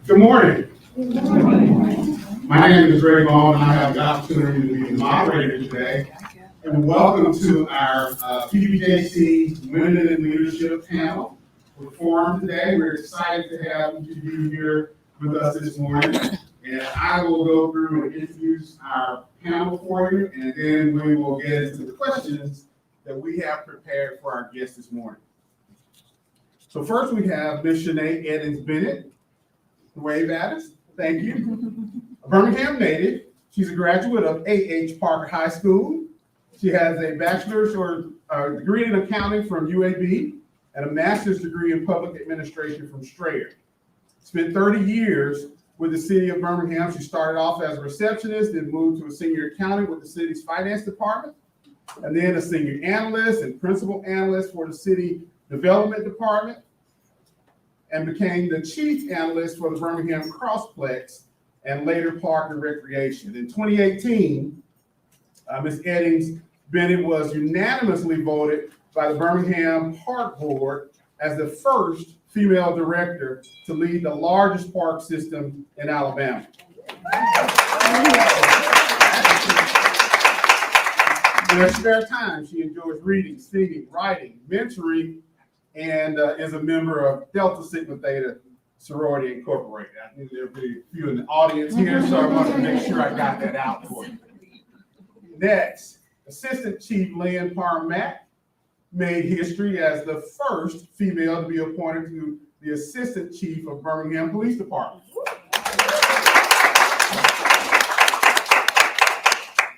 Good morning. Good morning. My name is Ray Ball, and I have the opportunity to be the moderator today. And welcome to our PBJC Women in Leadership panel. We're formed today. We're excited to have each of you here with us this morning. And I will go through and introduce our panel for you, and then we will get into the questions that we have prepared for our guests this morning. So first we have Ms. Shonae Eddins-Bennett. Dwayne Addis, thank you. A Birmingham native, she's a graduate of A.H. Parker High School. She has a bachelor's or degree in accounting from UAB and a master's degree in public administration from Strayer. Spent 30 years with the city of Birmingham. She started off as a receptionist, then moved to a senior accountant with the city's finance department, and then a senior analyst and principal analyst for the city development department, and became the chief analyst for the Birmingham Crossplex and later Park and Recreation. In 2018, Ms. Eddins-Bennett was unanimously voted by the Birmingham Park Board as the first female director to lead the largest park system in Alabama. In her spare time, she enjoys reading, singing, writing, mentoring, and is a member of Delta Sigma Theta Sorority Incorporated. I think there'll be a few in the audience here, so I want to make sure I got that out for you. Next, Assistant Chief Lynn Parmack made history as the first female to be appointed to the Assistant Chief of Birmingham Police Department.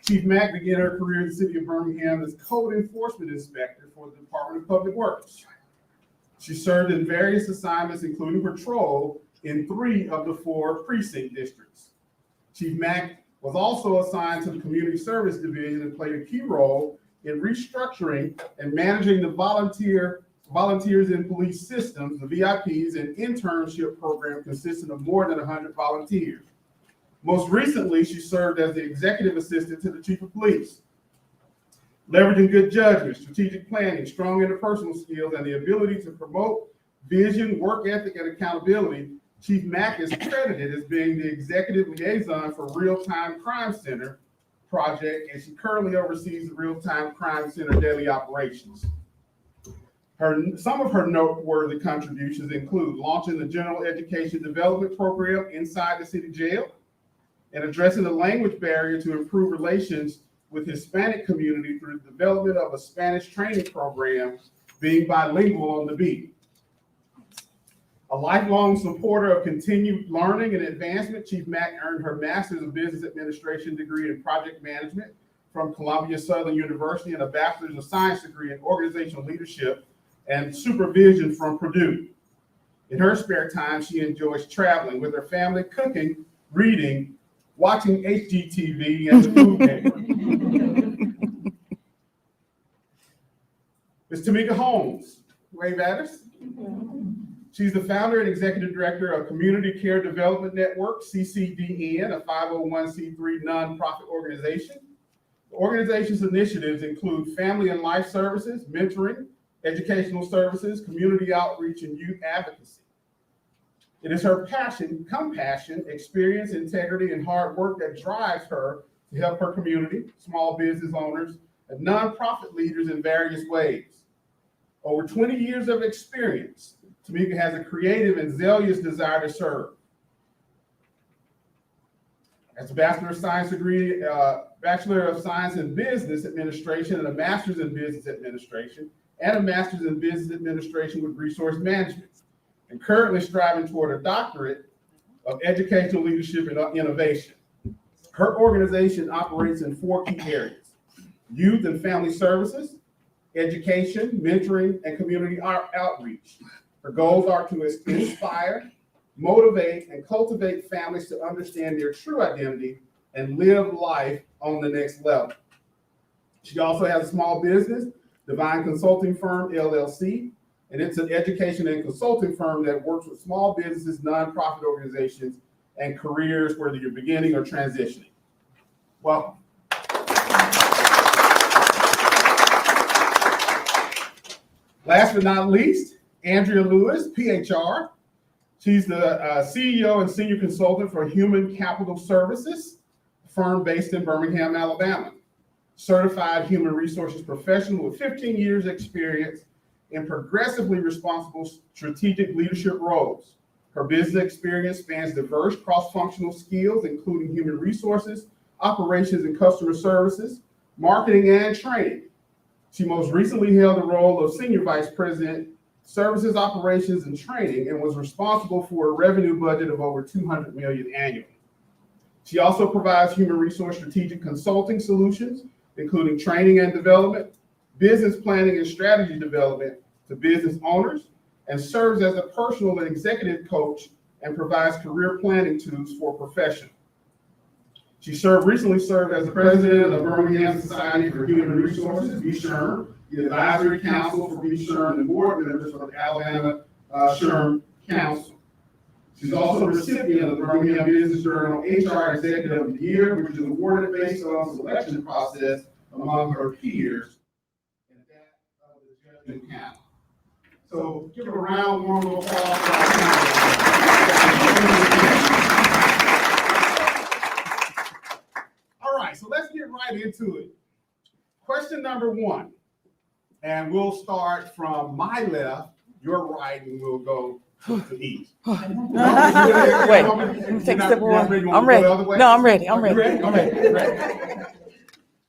Chief Mack began her career in the city of Birmingham as Code Enforcement Inspector for the Department of Public Works. She served in various assignments, including patrol in 3 of the 4 precinct districts. Chief Mack was also assigned to the Community Service Division and played a key role in restructuring and managing the volunteers in police systems, the VIPs, and internship program consisting of more than 100 volunteers. Most recently, she served as the executive assistant to the chief of police. Leveraging good judgment, strategic planning, strong interpersonal skills, and the ability to promote vision, work ethic, and accountability, Chief Mack is credited as being the executive liaison for Real-Time Crime Center project, and she currently oversees the Real-Time Crime Center daily operations. Some of her noteworthy contributions include launching the General Education Development Program inside the city jail, and addressing the language barrier to improve relations with Hispanic community through the development of a Spanish training program, being bilingual on the beat. A lifelong supporter of continued learning and advancement, Chief Mack earned her Master's of Business Administration degree in Project Management from Columbia Southern University and a Bachelor's of Science degree in Organizational Leadership and Supervision from Purdue. In her spare time, she enjoys traveling with her family, cooking, reading, watching HGTV, and the Food Network. Ms. Tamika Holmes, wave at us. She's the founder and executive director of Community Care Development Network, CCDN, a 501c3 nonprofit organization. The organization's initiatives include family and life services, mentoring, educational services, community outreach, and youth advocacy. It is her passion, compassion, experience, integrity, and hard work that drives her to help her community, small business owners, and nonprofit leaders in various ways. Over 20 years of experience, Tamika has a creative and zealous desire to serve. Has a Bachelor of Science degree, Bachelor of Science in Business Administration, and a Master's in Business Administration, and a Master's in Business Administration with Resource Management, and currently striving toward a doctorate of Educational Leadership and Innovation. Her organization operates in 4 key areas: youth and family services, education, mentoring, and community outreach. Her goals are to inspire, motivate, and cultivate families to understand their true identity and live life on the next level. She also has a small business, Divine Consulting Firm, LLC, and it's an education and consulting firm that works with small businesses, nonprofit organizations, and careers, whether you're beginning or transitioning. Welcome. Last but not least, Andrea Lewis, PHR. She's the CEO and senior consultant for Human Capital Services, a firm based in Birmingham, Alabama. Certified human resources professional with 15 years experience in progressively responsible strategic leadership roles. Her business experience spans diverse cross-functional skills, including human resources, operations and customer services, marketing and training. She most recently held the role of Senior Vice President, Services, Operations, and Training, and was responsible for a revenue budget of over $200 million annually. She also provides human resource strategic consulting solutions, including training and development, business planning and strategy development to business owners, and serves as a personal and executive coach and provides career planning tools for professionals. She recently served as the president of Birmingham Society for Human Resources, BSHRM, the advisory council for BSHRM, and board members for the Alabama SHRM Council. She's also a recipient of the Birmingham Business Journal HR Executive of the Year, which is awarded based on a selection process among her peers and that of the judging panel. So give a round of applause for our panel. All right, so let's get right into it. Question number one, and we'll start from my left, your right, and we'll go to each. Wait, take a step forward. I'm ready. No, I'm ready. I'm ready.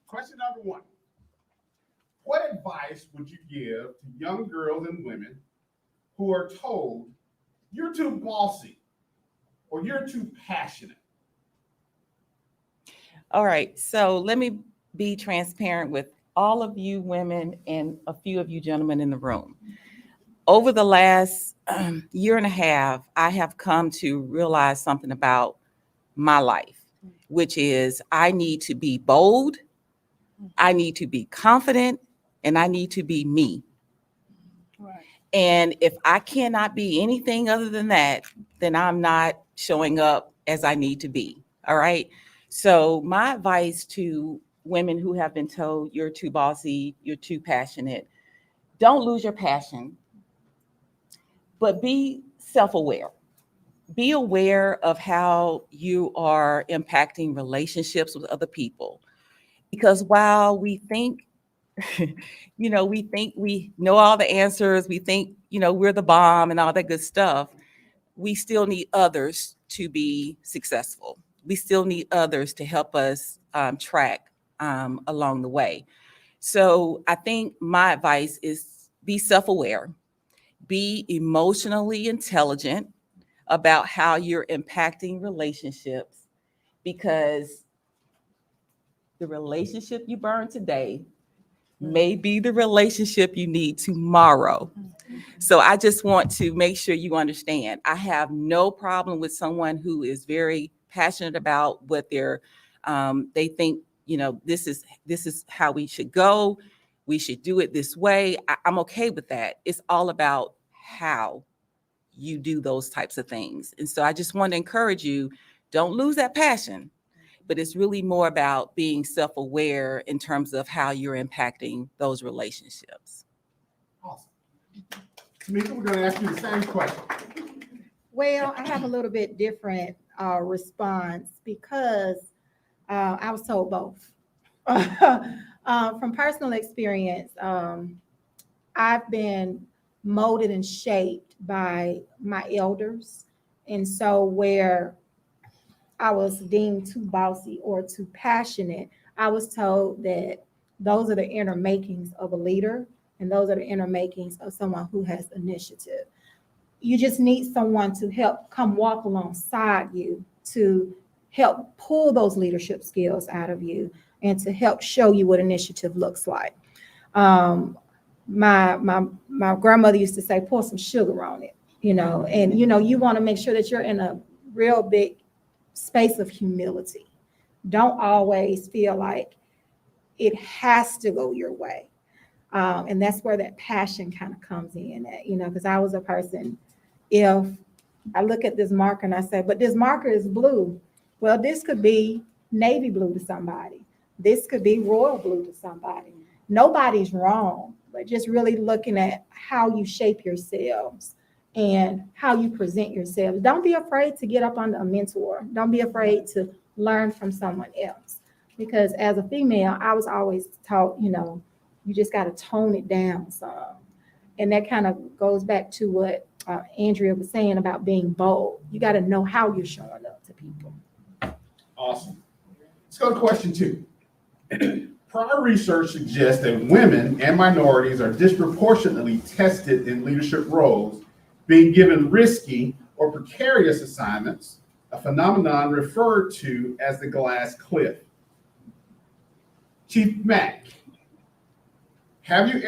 Question number one. What advice would you give to young girls and women who are told you're too bossy or you're too passionate? All right, so let me be transparent with all of you women and a few of you gentlemen in the room. Over the last year and a half, I have come to realize something about my life, which is I need to be bold, I need to be confident, and I need to be me. Right. And if I cannot be anything other than that, then I'm not showing up as I need to be. All right. So my advice to women who have been told you're too bossy, you're too passionate, don't lose your passion, but be self-aware. Be aware of how you are impacting relationships with other people. Because while we think, we think we know all the answers, we think, we're the bomb and all that good stuff, we still need others to be successful. We still need others to help us track along the way. So I think my advice is be self-aware, be emotionally intelligent about how you're impacting relationships, because the relationship you burn today may be the relationship you need tomorrow. So I just want to make sure you understand, I have no problem with someone who is very passionate about what they think, this is how we should go. We should do it this way. I'm okay with that. It's all about how you do those types of things. And so I just want to encourage you, don't lose that passion, but it's really more about being self-aware in terms of how you're impacting those relationships. Awesome. Tamika, we're going to ask you the same question. Well, I have a little bit different response because I was told both. From personal experience, I've been molded and shaped by my elders. And so where I was deemed too bossy or too passionate, I was told that those are the inner makings of a leader, and those are the inner makings of someone who has initiative. You just need someone to help come walk alongside you to help pull those leadership skills out of you and to help show you what initiative looks like. My grandmother used to say, pour some sugar on it, and you want to make sure that you're in a real big space of humility. Don't always feel like it has to go your way. And that's where that passion kind of comes in at, because I was a person, if I look at this marker and I say, but this marker is blue. Well, this could be navy blue to somebody. This could be royal blue to somebody. Nobody's wrong, but just really looking at how you shape yourselves and how you present yourself. Don't be afraid to get up under a mentor. Don't be afraid to learn from someone else. Because as a female, I was always taught, you just got to tone it down some. And that kind of goes back to what Andrea was saying about being bold. You got to know how you're showing up to people. Awesome. Let's go to question 2. Prior research suggests that women and minorities are disproportionately tested in leadership roles, being given risky or precarious assignments, a phenomenon referred to as the glass cliff. Chief Mack, have you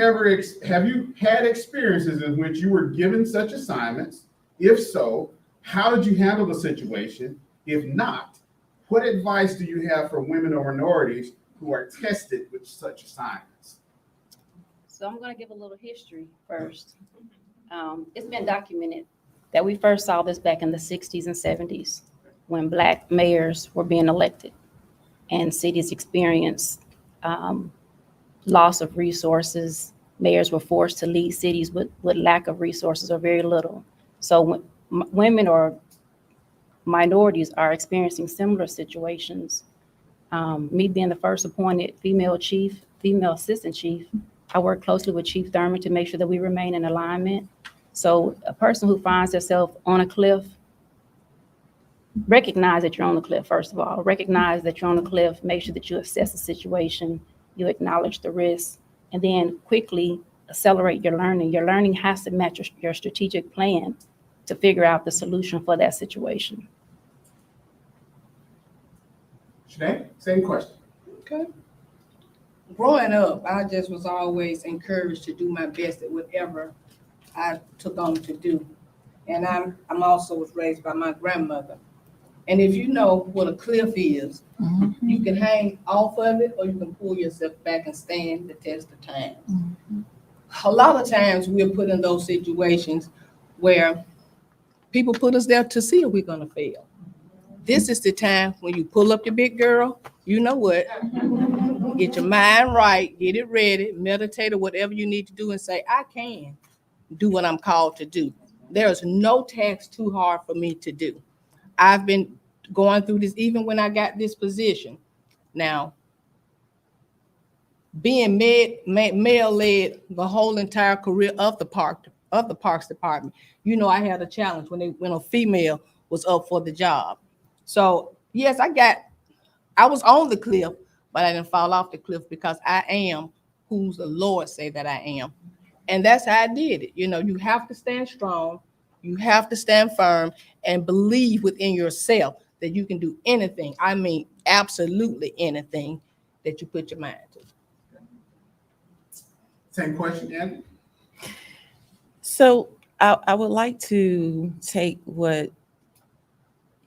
had experiences in which you were given such assignments? If so, how did you handle the situation? If not, what advice do you have for women or minorities who are tested with such assignments? So I'm going to give a little history first. It's been documented that we first saw this back in the 60s and 70s when Black mayors were being elected and cities experienced loss of resources. Mayors were forced to lead cities with lack of resources or very little. So when women or minorities are experiencing similar situations, me being the first appointed female assistant chief, I work closely with Chief Thurman to make sure that we remain in alignment. So a person who finds herself on a cliff, recognize that you're on the cliff, first of all. Recognize that you're on the cliff, make sure that you assess the situation, you acknowledge the risk, and then quickly accelerate your learning. Your learning has to match your strategic plan to figure out the solution for that situation. Shonae, same question. Okay. Growing up, I just was always encouraged to do my best at whatever I took on to do. And I'm also was raised by my grandmother. And if you know what a cliff is, you can hang off of it or you can pull yourself back and stand the test of time. A lot of times we're put in those situations where people put us there to see if we're going to fail. This is the time when you pull up your big girl, you know what, get your mind right, get it ready, meditate or whatever you need to do and say, I can do what I'm called to do. There's no task too hard for me to do. I've been going through this even when I got this position. Now, being male-led the whole entire career of the Parks Department, I had a challenge when a female was up for the job. So yes, I was on the cliff, but I didn't fall off the cliff because I am who the Lord say that I am. And that's how I did it. You have to stand strong, you have to stand firm and believe within yourself that you can do anything. I mean, absolutely anything that you put your mind to. Same question, Andy. So I would like to take what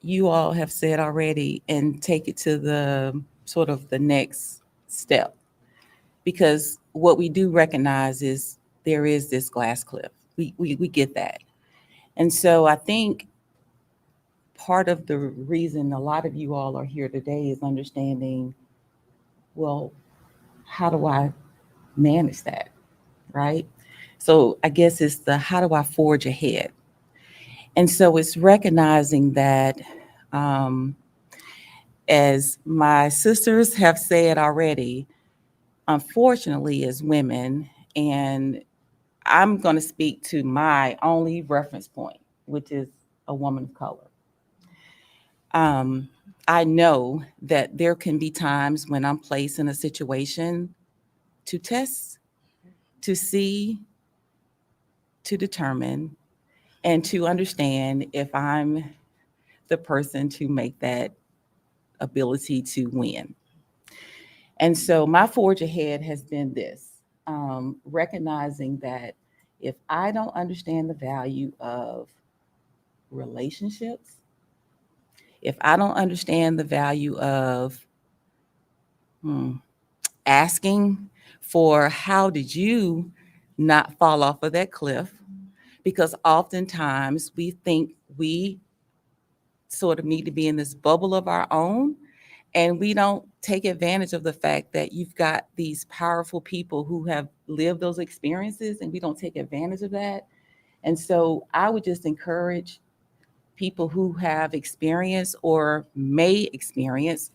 you all have said already and take it to the sort of the next step, because what we do recognize is there is this glass cliff. We get that. And so I think part of the reason a lot of you all are here today is understanding, well, how do I manage that, right? So I guess it's the how do I forge ahead? And so it's recognizing that, as my sisters have said already, unfortunately, as women, and I'm going to speak to my only reference point, which is a woman of color. I know that there can be times when I'm placed in a situation to test, to see, to determine, and to understand if I'm the person to make that ability to win. And so my forge ahead has been this, recognizing that if I don't understand the value of relationships, if I don't understand the value of asking for how did you not fall off of that cliff, because oftentimes we think we sort of need to be in this bubble of our own, and we don't take advantage of the fact that you've got these powerful people who have lived those experiences, and we don't take advantage of that. And so I would just encourage people who have experience or may experience,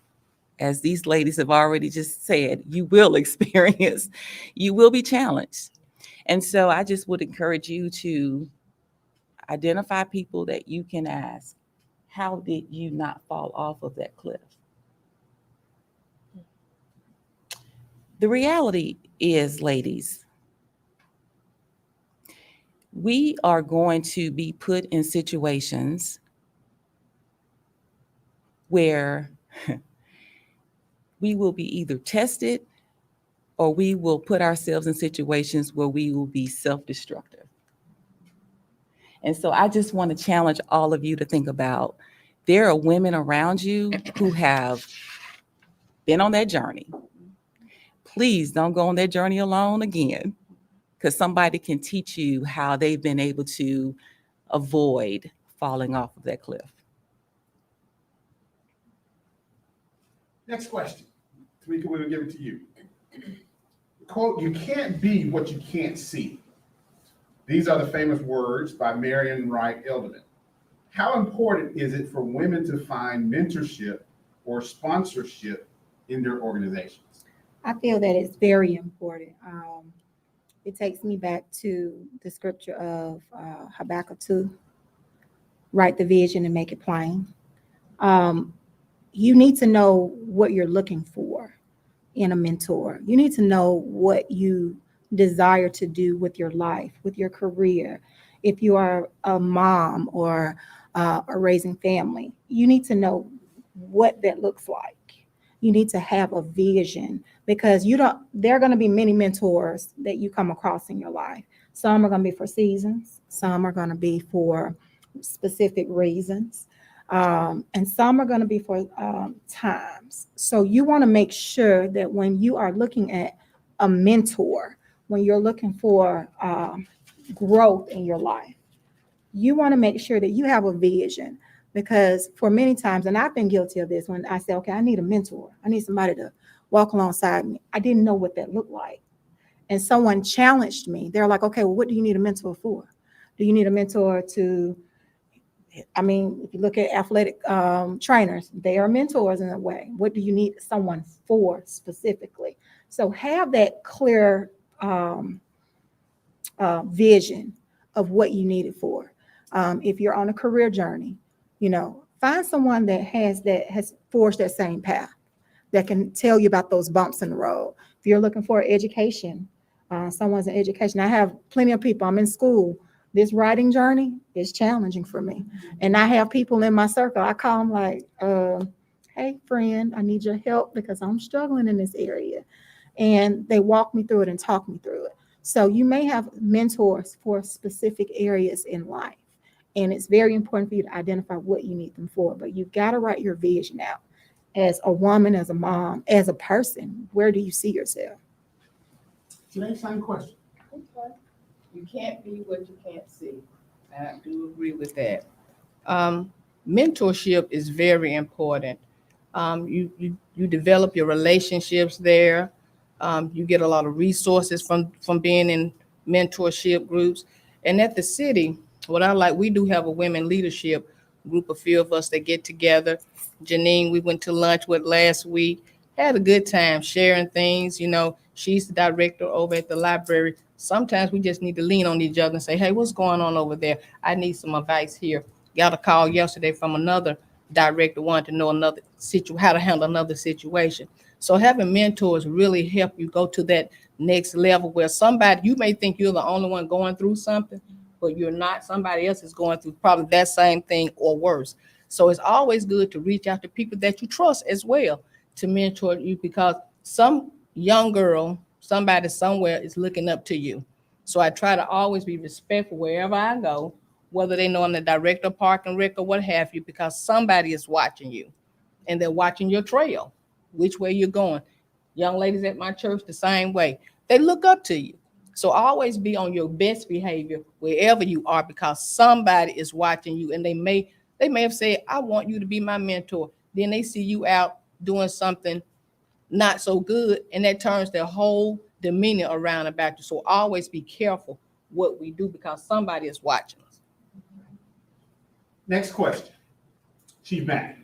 as these ladies have already just said, you will experience, you will be challenged. And so I just would encourage you to identify people that you can ask, how did you not fall off of that cliff? The reality is, ladies, we are going to be put in situations where we will be either tested or we will put ourselves in situations where we will be self-destructive. And so I just want to challenge all of you to think about, there are women around you who have been on that journey. Please don't go on that journey alone again, because somebody can teach you how they've been able to avoid falling off of that cliff. Next question. Tamika, we'll give it to you. Quote, "You can't be what you can't see." These are the famous words by Marian Wright Edelman. How important is it for women to find mentorship or sponsorship in their organizations? I feel that it's very important. It takes me back to the scripture of Habakkuk 2, write the vision and make it plain. You need to know what you're looking for in a mentor. You need to know what you desire to do with your life, with your career. If you are a mom or are raising family, you need to know what that looks like. You need to have a vision, because there are going to be many mentors that you come across in your life. Some are going to be for seasons, some are going to be for specific reasons, and some are going to be for times. So you want to make sure that when you are looking at a mentor, when you're looking for growth in your life, you want to make sure that you have a vision. Because for many times, and I've been guilty of this, when I say, okay, I need a mentor, I need somebody to walk alongside me, I didn't know what that looked like. And someone challenged me. They're like, okay, well, what do you need a mentor for? Do you need a mentor to, I mean, if you look at athletic trainers, they are mentors in a way. What do you need someone for specifically? So have that clear vision of what you need it for. If you're on a career journey, find someone that has forged that same path, that can tell you about those bumps in the road. If you're looking for education, someone's in education. I have plenty of people. I'm in school. This writing journey is challenging for me. And I have people in my circle. I call them like, hey, friend, I need your help because I'm struggling in this area. And they walk me through it and talk me through it. So you may have mentors for specific areas in life. And it's very important for you to identify what you need them for. But you've got to write your vision out. As a woman, as a mom, as a person, where do you see yourself? Shonae, same question. Okay. You can't be what you can't see. I do agree with that. Mentorship is very important. You develop your relationships there. You get a lot of resources from being in mentorship groups. And at the city, what I like, we do have a women leadership group, a few of us that get together. Janine, we went to lunch with last week, had a good time sharing things. She's the director over at the library. Sometimes we just need to lean on each other and say, hey, what's going on over there? I need some advice here. Got a call yesterday from another director wanting to know how to handle another situation. So having mentors really help you go to that next level where you may think you're the only one going through something, but you're not. Somebody else is going through probably that same thing or worse. So it's always good to reach out to people that you trust as well to mentor you, because some young girl, somebody somewhere is looking up to you. So I try to always be respectful wherever I go, whether they know I'm the director of Park and Rec or what have you, because somebody is watching you and they're watching your trail, which way you're going. Young ladies at my church, the same way. They look up to you. So always be on your best behavior wherever you are, because somebody is watching you, and they may have said, I want you to be my mentor. Then they see you out doing something not so good, and that turns their whole demeanor around about you. So always be careful what we do because somebody is watching us. Next question. Chief Mack,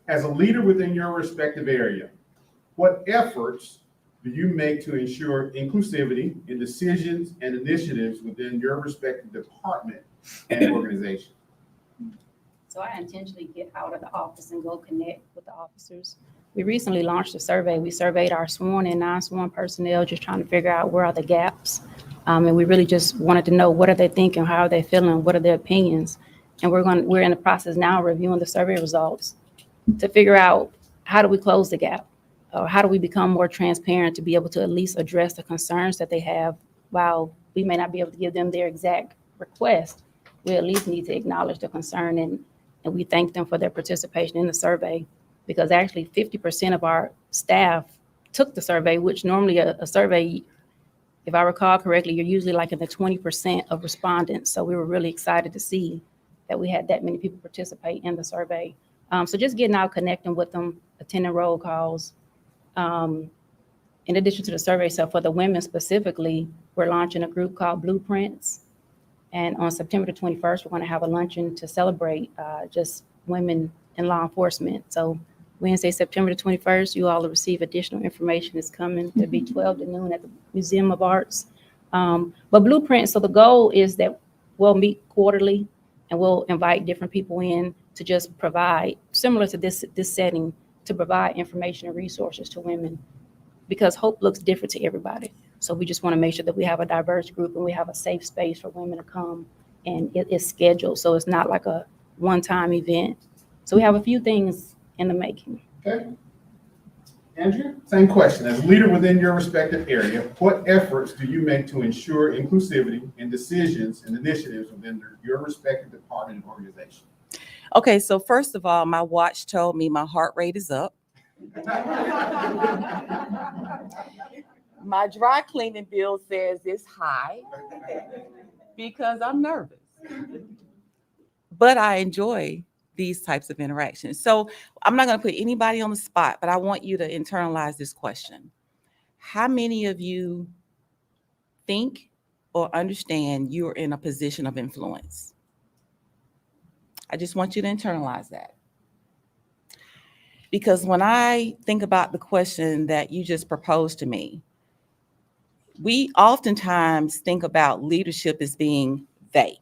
as a leader within your respective area, what efforts do you make to ensure inclusivity in decisions and initiatives within your respective department and organization? So I intentionally get out of the office and go connect with the officers. We recently launched a survey. We surveyed our sworn and non-sworn personnel, just trying to figure out where are the gaps. And we really just wanted to know, what are they thinking? How are they feeling? What are their opinions? And we're in the process now of reviewing the survey results to figure out, how do we close the gap? Or how do we become more transparent to be able to at least address the concerns that they have? While we may not be able to give them their exact request, we at least need to acknowledge the concern, and we thank them for their participation in the survey, because actually 50% of our staff took the survey, which normally a survey, if I recall correctly, you're usually like in the 20% of respondents. So we were really excited to see that we had that many people participate in the survey. So just getting out, connecting with them, attending roll calls. In addition to the survey, so for the women specifically, we're launching a group called Blueprints. And on September the 21st, we're going to have a luncheon to celebrate just women in law enforcement. So Wednesday, September the 21st, you all will receive additional information. It's coming to be 12 to noon at the Museum of Arts. But Blueprints, so the goal is that we'll meet quarterly and we'll invite different people in to just provide, similar to this setting, to provide information and resources to women, because hope looks different to everybody. So we just want to make sure that we have a diverse group and we have a safe space for women to come, and it is scheduled. So it's not like a one-time event. So we have a few things in the making. Okay. Andrea, same question. As a leader within your respective area, what efforts do you make to ensure inclusivity in decisions and initiatives within your respective department and organization? Okay, so first of all, my watch told me my heart rate is up. My dry cleaning bill says it's high because I'm nervous. But I enjoy these types of interactions. So I'm not going to put anybody on the spot, but I want you to internalize this question. How many of you think or understand you're in a position of influence? I just want you to internalize that. Because when I think about the question that you just proposed to me, we oftentimes think about leadership as being they.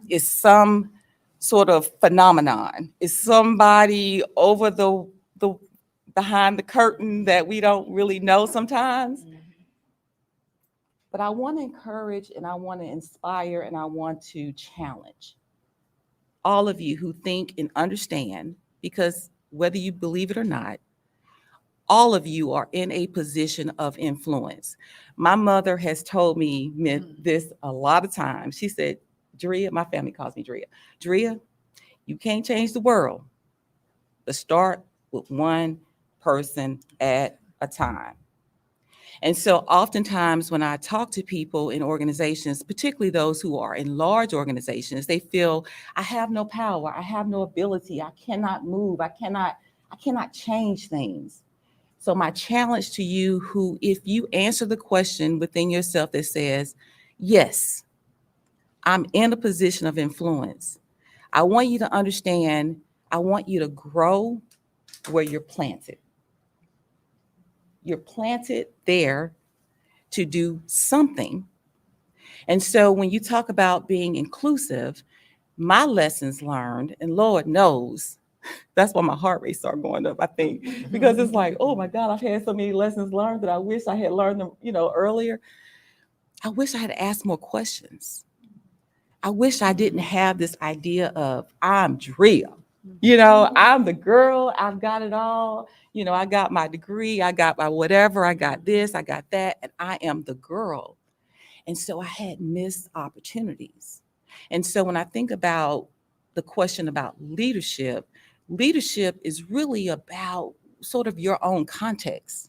It's some sort of phenomenon. It's somebody over the behind the curtain that we don't really know sometimes. But I want to encourage and I want to inspire and I want to challenge all of you who think and understand, because whether you believe it or not, all of you are in a position of influence. My mother has told me this a lot of times. She said, Drea, my family calls me Drea. Drea, you can't change the world, but start with one person at a time. And so oftentimes when I talk to people in organizations, particularly those who are in large organizations, they feel I have no power, I have no ability, I cannot move, I cannot change things. So my challenge to you, who, if you answer the question within yourself that says, yes, I'm in a position of influence, I want you to understand, I want you to grow where you're planted. You're planted there to do something. And so when you talk about being inclusive, my lessons learned, and Lord knows, that's why my heart rate started going up, I think, because it's like, oh my God, I've had so many lessons learned that I wish I had learned them, earlier. I wish I had asked more questions. I wish I didn't have this idea of I'm Drea. I'm the girl, I've got it all. I got my degree, I got my whatever, I got this, I got that, and I am the girl. And so I had missed opportunities. And so when I think about the question about leadership is really about sort of your own context.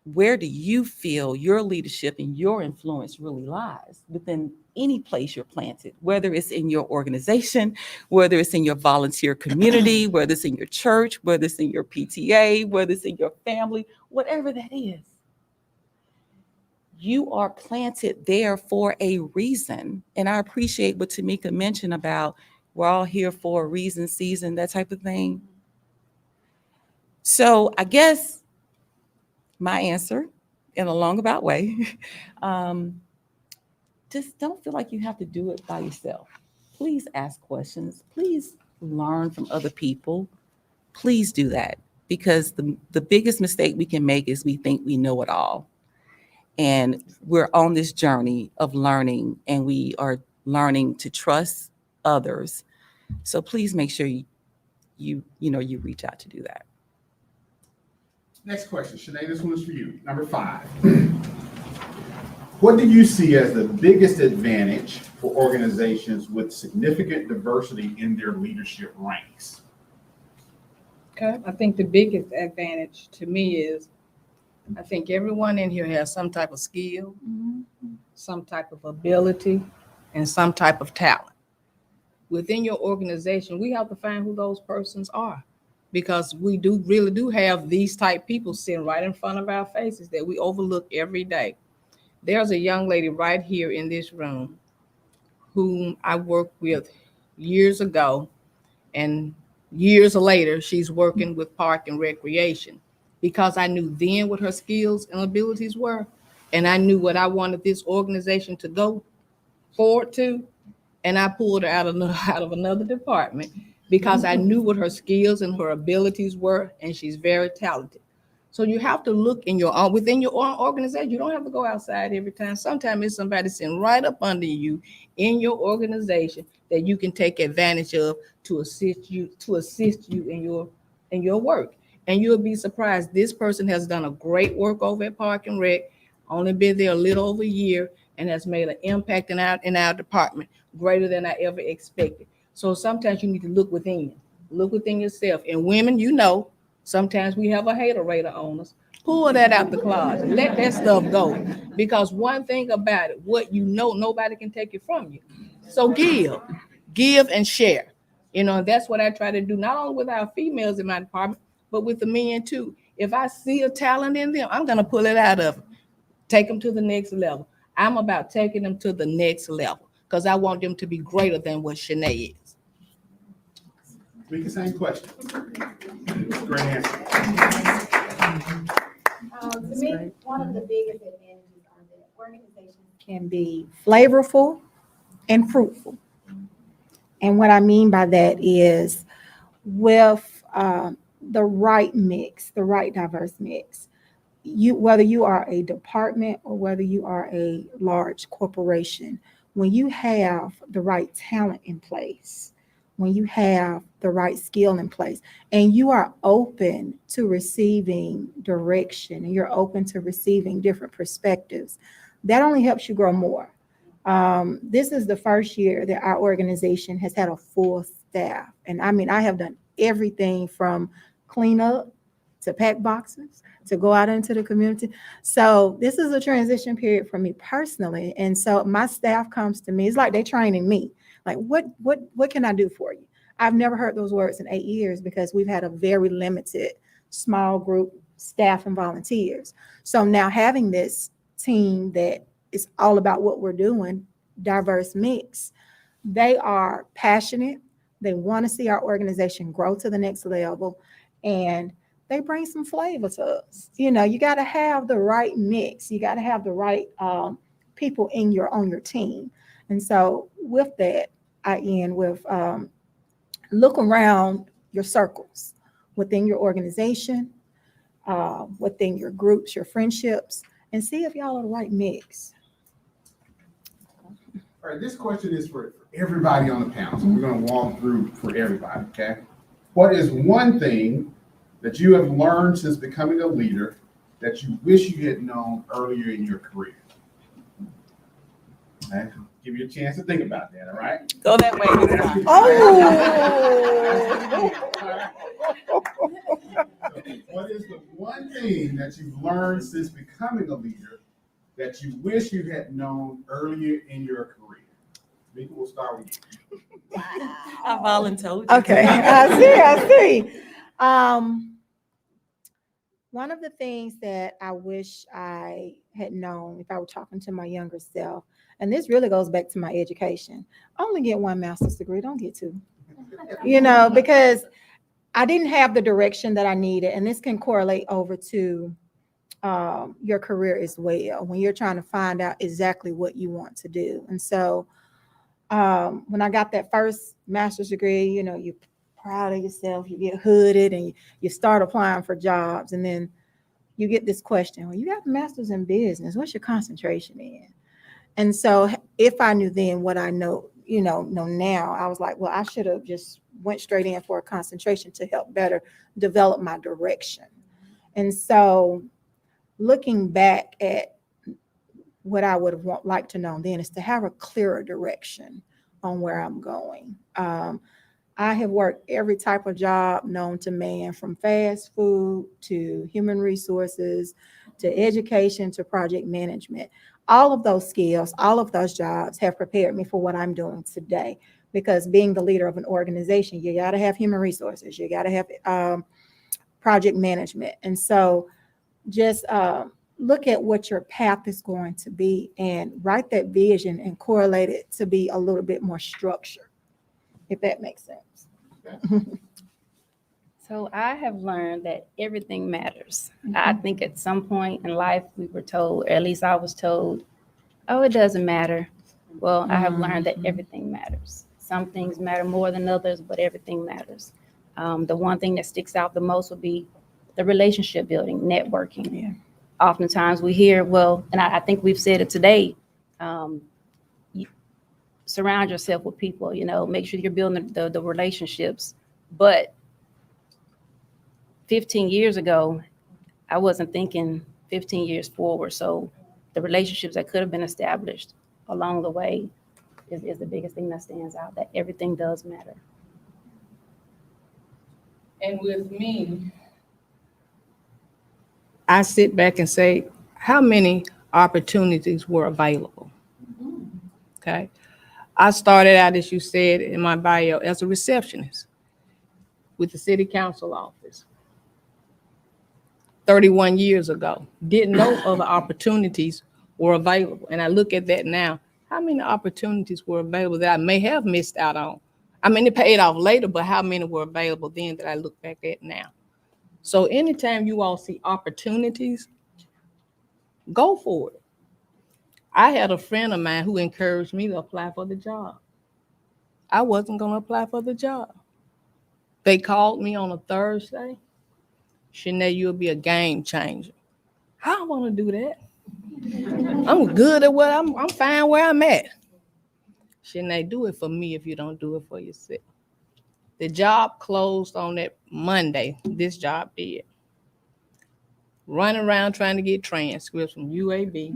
Where do you feel your leadership and your influence really lies within any place you're planted, whether it's in your organization, whether it's in your volunteer community, whether it's in your church, whether it's in your PTA, whether it's in your family, whatever that is. you are planted there for a reason. And I appreciate what Tamika mentioned about we're all here for a reason, season, that type of thing. So I guess my answer in a long-about way, just don't feel like you have to do it by yourself. Please ask questions. Please learn from other people. Please do that, because the biggest mistake we can make is we think we know it all. And we're on this journey of learning, and we are learning to trust others. So please make sure you reach out to do that. Next question, Shonae, this one is for you. Number 5. What do you see as the biggest advantage for organizations with significant diversity in their leadership ranks? Okay, I think the biggest advantage to me is I think everyone in here has some type of skill, some type of ability, and some type of talent. Within your organization, we have to find who those persons are, because we really do have these type people sitting right in front of our faces that we overlook every day. There's a young lady right here in this room whom I worked with years ago, and years later, she's working with Park and Recreation, because I knew then what her skills and abilities were, and I knew what I wanted this organization to go forward to, and I pulled her out of another department because I knew what her skills and her abilities were, and she's very talented. So you have to look within your own organization. You don't have to go outside every time. Sometimes it's somebody sitting right up under you in your organization that you can take advantage of to assist you in your work. And you'll be surprised. This person has done a great work over at Park and Rec, only been there a little over a year, and has made an impact in our department greater than I ever expected. So sometimes you need to look within yourself. And women, sometimes we have a hater-rater on us. Pull that out the closet. Let that stuff go. Because one thing about it, what nobody can take it from you. So give and share. That's what I try to do, not only with our females in my department, but with the men too. If I see a talent in them, I'm going to pull it out of them, take them to the next level. I'm about taking them to the next level because I want them to be greater than what Shonae is. We can same question. Great answer. To me, one of the biggest advantages are that organizations can be flavorful and fruitful. And what I mean by that is with the right mix, the right diverse mix, whether you are a department or whether you are a large corporation, when you have the right talent in place, when you have the right skill in place, and you are open to receiving direction and you're open to receiving different perspectives, that only helps you grow more. This is the first year that our organization has had a full staff. And I mean, I have done everything from clean up to pack boxes to go out into the community. So this is a transition period for me personally. And so my staff comes to me, it's like they're training me. Like, what can I do for you? I've never heard those words in 8 years because we've had a very limited small group staff and volunteers. So now having this team that is all about what we're doing, diverse mix, they are passionate. They want to see our organization grow to the next level, and they bring some flavor to us. You got to have the right mix. You got to have the right people on your team. And so with that, I end with look around your circles within your organization, within your groups, your friendships, and see if y'all are the right mix. All right, this question is for everybody on the panel. So we're going to walk through for everybody, okay? What is one thing that you have learned since becoming a leader that you wish you had known earlier in your career? Okay, give you a chance to think about that, all right? Go that way. What is the one thing that you've learned since becoming a leader that you wish you had known earlier in your career? Tamika, we'll start with you. I volunteered. Okay, I see. One of the things that I wish I had known if I were talking to my younger self, and this really goes back to my education, only get one master's degree, don't get two. Because I didn't have the direction that I needed, and this can correlate over to your career as well when you're trying to find out exactly what you want to do. And so when I got that first master's degree, you're proud of yourself, you get hooded and you start applying for jobs, and then you get this question, well, you got a master's in business, what's your concentration in? And so if I knew then what I know now, I was like, well, I should have just went straight in for a concentration to help better develop my direction. And so looking back at what I would have liked to know then is to have a clearer direction on where I'm going. I have worked every type of job known to man, from fast food to human resources, to education, to project management. All of those skills, all of those jobs have prepared me for what I'm doing today. Because being the leader of an organization, you got to have human resources, you got to have project management. And so just look at what your path is going to be and write that vision and correlate it to be a little bit more structured, if that makes sense. So I have learned that everything matters. I think at some point in life we were told, or at least I was told, oh, it doesn't matter. Well, I have learned that everything matters. Some things matter more than others, but everything matters. The one thing that sticks out the most would be the relationship building, networking. Yeah. Oftentimes we hear, well, and I think we've said it today, surround yourself with people, make sure you're building the relationships. But 15 years ago, I wasn't thinking 15 years forward. So the relationships that could have been established along the way is the biggest thing that stands out, that everything does matter. And with me, I sit back and say, how many opportunities were available? Okay. I started out, as you said in my bio, as a receptionist with the city council office 31 years ago. Didn't know other opportunities were available. And I look at that now, how many opportunities were available that I may have missed out on? I mean, it paid off later, but how many were available then that I look back at now? So anytime you all see opportunities, go for it. I had a friend of mine who encouraged me to apply for the job. I wasn't going to apply for the job. They called me on a Thursday. Shonae, you'll be a game changer. I don't want to do that. I'm good at what I'm fine where I'm at. Shonae, do it for me if you don't do it for yourself. The job closed on that Monday. This job did. Running around trying to get transcripts from UAB.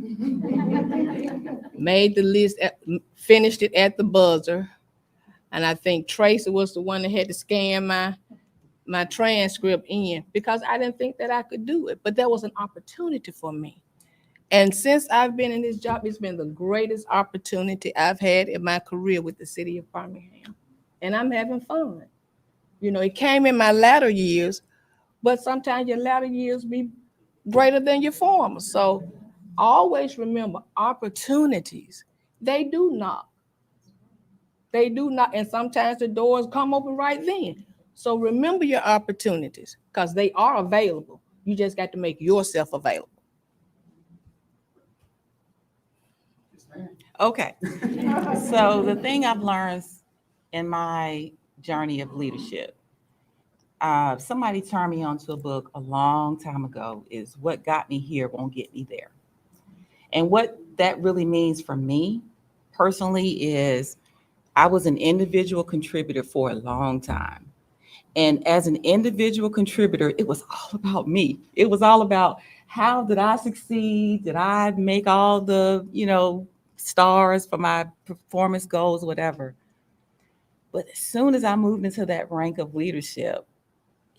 Made the list, finished it at the buzzer. And I think Tracy was the one that had to scan my transcript in because I didn't think that I could do it. But that was an opportunity for me. And since I've been in this job, it's been the greatest opportunity I've had in my career with the city of Birmingham. And I'm having fun. It came in my latter years, but sometimes your latter years be greater than your former. So always remember, opportunities, they do knock. They do knock, and sometimes the doors come open right then. So remember your opportunities because they are available. You just got to make yourself available. Okay. So the thing I've learned in my journey of leadership, somebody turned me onto a book a long time ago, is What Got Me Here Won't Get Me There. And what that really means for me personally is I was an individual contributor for a long time. And as an individual contributor, it was all about me. It was all about how did I succeed? Did I make all the, stars for my performance goals, whatever. But as soon as I moved into that rank of leadership,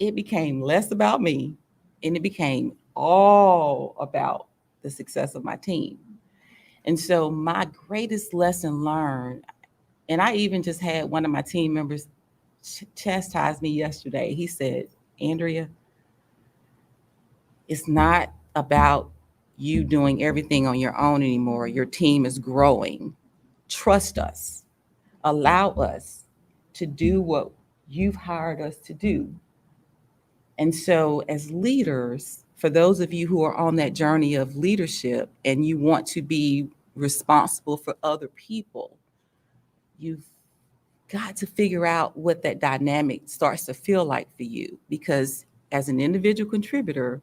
it became less about me and it became all about the success of my team. And so my greatest lesson learned, and I even just had one of my team members chastise me yesterday. He said, Andrea, It's not about you doing everything on your own anymore. Your team is growing. Trust us. Allow us to do what you've hired us to do. And so, as leaders, for those of you who are on that journey of leadership and you want to be responsible for other people, you've got to figure out what that dynamic starts to feel like for you. Because as an individual contributor,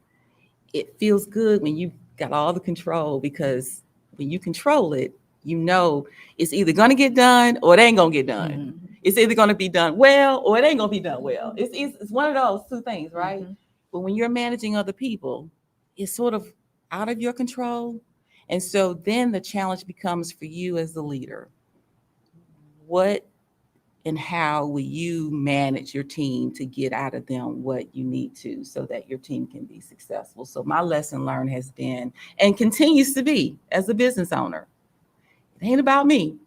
it feels good when you've got all the control, because when you control it, you know it's either going to get done or it ain't going to get done. Mm-hmm. It's either going to be done well or it ain't going to be done well. It's one of those two things, right? Mm-hmm. But when you're managing other people, it's sort of out of your control. And so then the challenge becomes for you as the leader. What and how will you manage your team to get out of them what you need to so that your team can be successful? So my lesson learned has been, and continues to be, as a business owner, it ain't about me.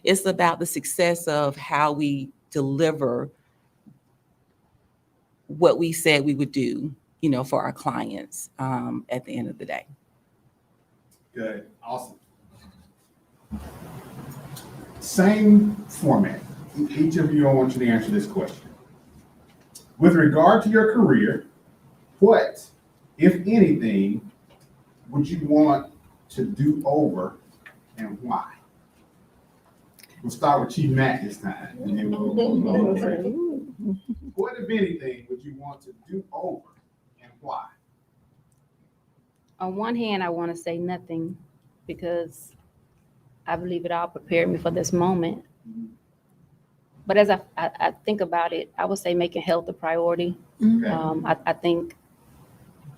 It's about the success of how we deliver what we said we would do, for our clients at the end of the day. Good, awesome. Same format. Each of you, I want you to answer this question. With regard to your career, what, if anything, would you want to do over and why? We'll start with Chief Mack this time. And then we'll what, if anything, would you want to do over and why? On one hand, I want to say nothing, because I believe it all prepared me for this moment. But as I think about it, I would say making health a priority. Okay. I think,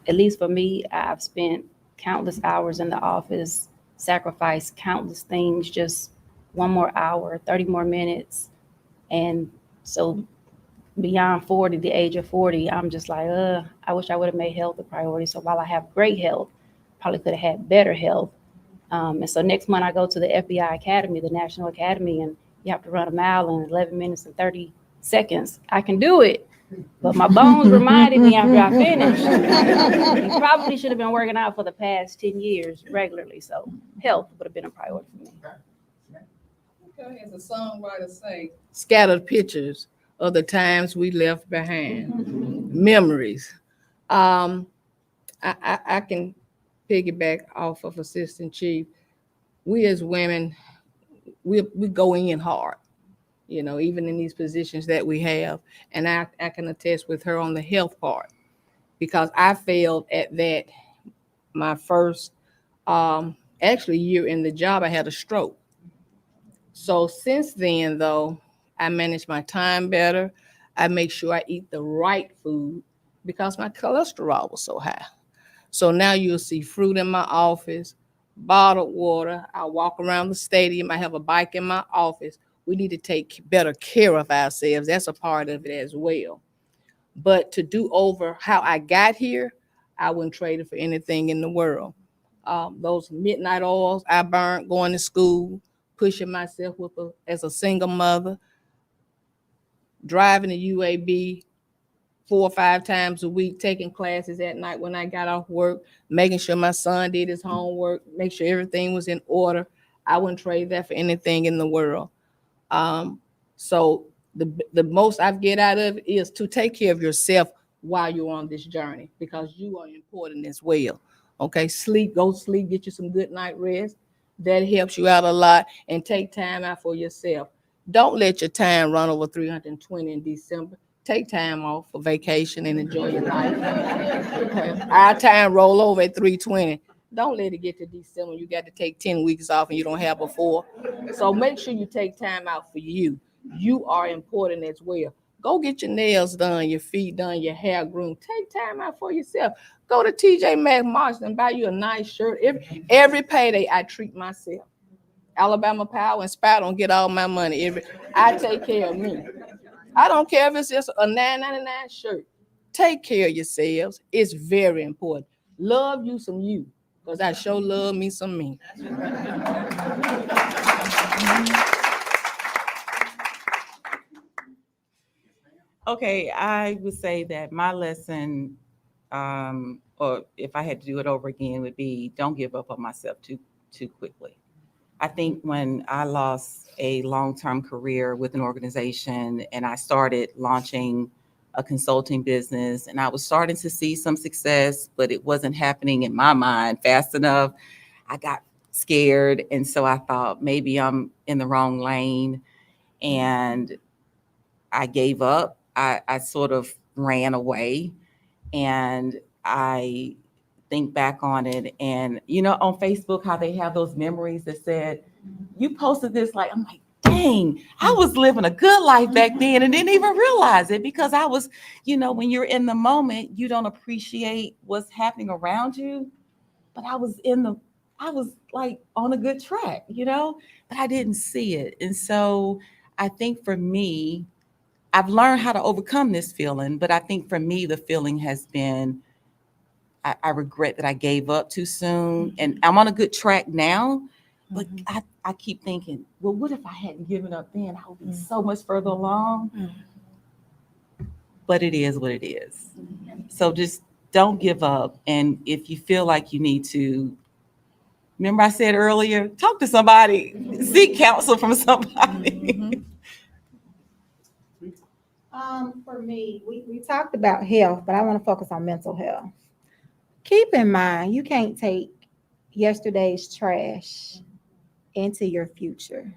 at least for me, I've spent countless hours in the office, sacrificed countless things, just one more hour, 30 more minutes. And so beyond 40, the age of 40, I'm just like, I wish I would have made health a priority. So while I have great health, probably could have had better health. And so next month I go to the FBI Academy, the National Academy, and you have to run a mile in 11 minutes and 30 seconds. I can do it, but my bones reminded me after I finished, you probably should have been working out for the past 10 years regularly. So health would have been a priority for me. Okay, as a songwriter say, scattered pictures of the times we left behind, memories. I can piggyback off of Assistant Chief. We as women, we go in hard, even in these positions that we have. And I can attest with her on the health part, because I failed at that. My first actually year in the job, I had a stroke. So since then, though, I manage my time better. I make sure I eat the right food, because my cholesterol was so high. So now you'll see fruit in my office, bottled water. I walk around the stadium. I have a bike in my office. We need to take better care of ourselves. That's a part of it as well. But to do over how I got here, I wouldn't trade it for anything in the world. Those midnight oils I burned going to school, pushing myself as a single mother, driving to UAB 4 or 5 times a week, taking classes at night when I got off work, making sure my son did his homework, make sure everything was in order. I wouldn't trade that for anything in the world. So the most I get out of it is to take care of yourself while you're on this journey, because you are important as well. Okay, go sleep, get you some good night rest. That helps you out a lot, and take time out for yourself. Don't let your time run over 320 in December. Take time off for vacation and enjoy your life. Our time roll over at 320. Don't let it get to December. You got to take 10 weeks off and you don't have before. So make sure you take time out for you. You are important as well. Go get your nails done, your feet done, your hair groomed. Take time out for yourself. Go to TJ Maxx and buy you a nice shirt. Every payday, I treat myself. Alabama Power and Spy don't get all my money. I take care of me. I don't care if it's just a $9.99 shirt. Take care of yourselves. It's very important. Love you some you, because I sure love me some me. Okay, I would say that my lesson or if I had to do it over again, would be don't give up on myself too quickly. I think when I lost a long-term career with an organization and I started launching a consulting business and I was starting to see some success, but it wasn't happening in my mind fast enough, I got scared. And so I thought maybe I'm in the wrong lane and I gave up. I sort of ran away, and I think back on it, and on Facebook how they have those memories that said you posted this, like I'm like, dang, I was living a good life back then and didn't even realize it because I was, when you're in the moment, you don't appreciate what's happening around you. But I was like on a good track, but I didn't see it. And so I think for me, I've learned how to overcome this feeling, but I think for me, the feeling has been, I regret that I gave up too soon. And I'm on a good track now, but I keep thinking, well, what if I hadn't given up then? I would be so much further along. But it is what it is. So just don't give up. And if you feel like you need to, remember I said earlier, talk to somebody, seek counsel from somebody. For me, we talked about health, but I want to focus on mental health. Keep in mind, you can't take yesterday's trash into your future.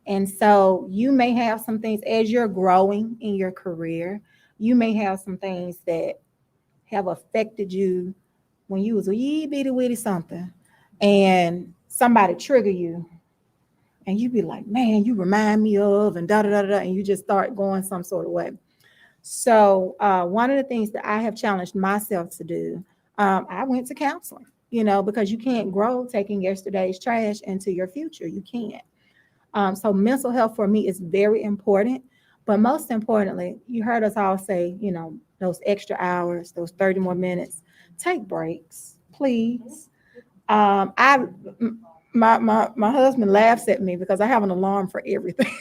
And so you may have some things as you're growing in your career, you may have some things that have affected you when you was a wee bitty witty something and somebody trigger you. And you be like, man, you remind me of, and da da da da, and you just start going some sort of way. So one of the things that I have challenged myself to do, I went to counseling, because you can't grow taking yesterday's trash into your future. You can't. So mental health for me is very important. But most importantly, you heard us all say, those extra hours, those 30 more minutes, take breaks, please. My husband laughs at me because I have an alarm for everything.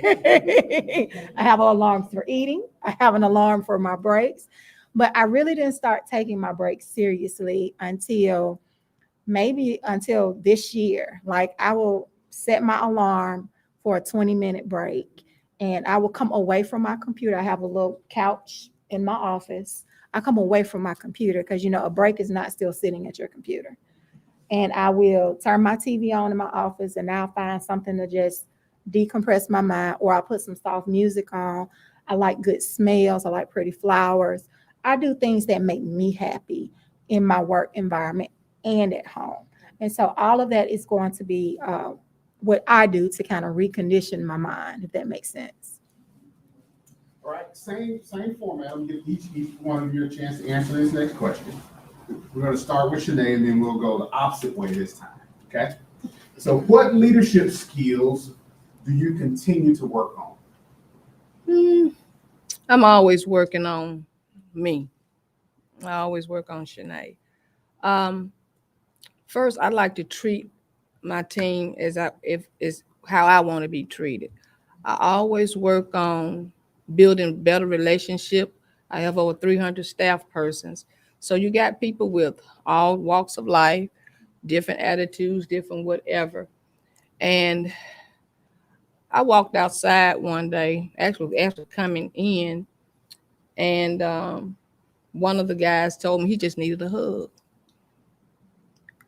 I have an alarm for eating. I have an alarm for my breaks. But I really didn't start taking my breaks seriously until this year. Like I will set my alarm for a 20-minute break and I will come away from my computer. I have a little couch in my office. I come away from my computer because, a break is not still sitting at your computer. And I will turn my TV on in my office and I'll find something to just decompress my mind, or I'll put some soft music on. I like good smells. I like pretty flowers. I do things that make me happy in my work environment and at home. And so all of that is going to be what I do to kind of recondition my mind, if that makes sense. All right, same format. I'm gonna give each one of you a chance to answer this next question. We're going to start with Shonae, and then we'll go the opposite way this time, okay? So what leadership skills do you continue to work on? I'm always working on me. I always work on Shonae. First, I like to treat my team if how I want to be treated. I always work on building better relationship. I have over 300 staff persons. So you got people with all walks of life, different attitudes, different whatever. And I walked outside one day, actually after coming in, and one of the guys told me he just needed a hug.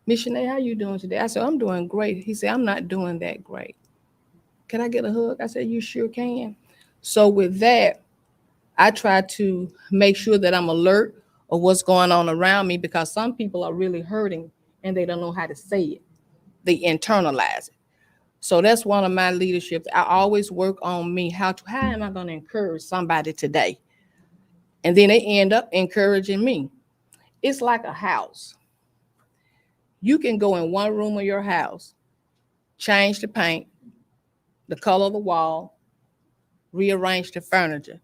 Miss Shonae, how you doing today? I said, I'm doing great. He said, I'm not doing that great. Can I get a hug? I said, you sure can. So with that, I try to make sure that I'm alert of what's going on around me, because some people are really hurting and they don't know how to say it. They internalize it. So that's one of my leaderships. I always work on me. How am I going to encourage somebody today? And then they end up encouraging me. It's like a house. You can go in one room of your house, change the paint, the color of the wall, rearrange the furniture.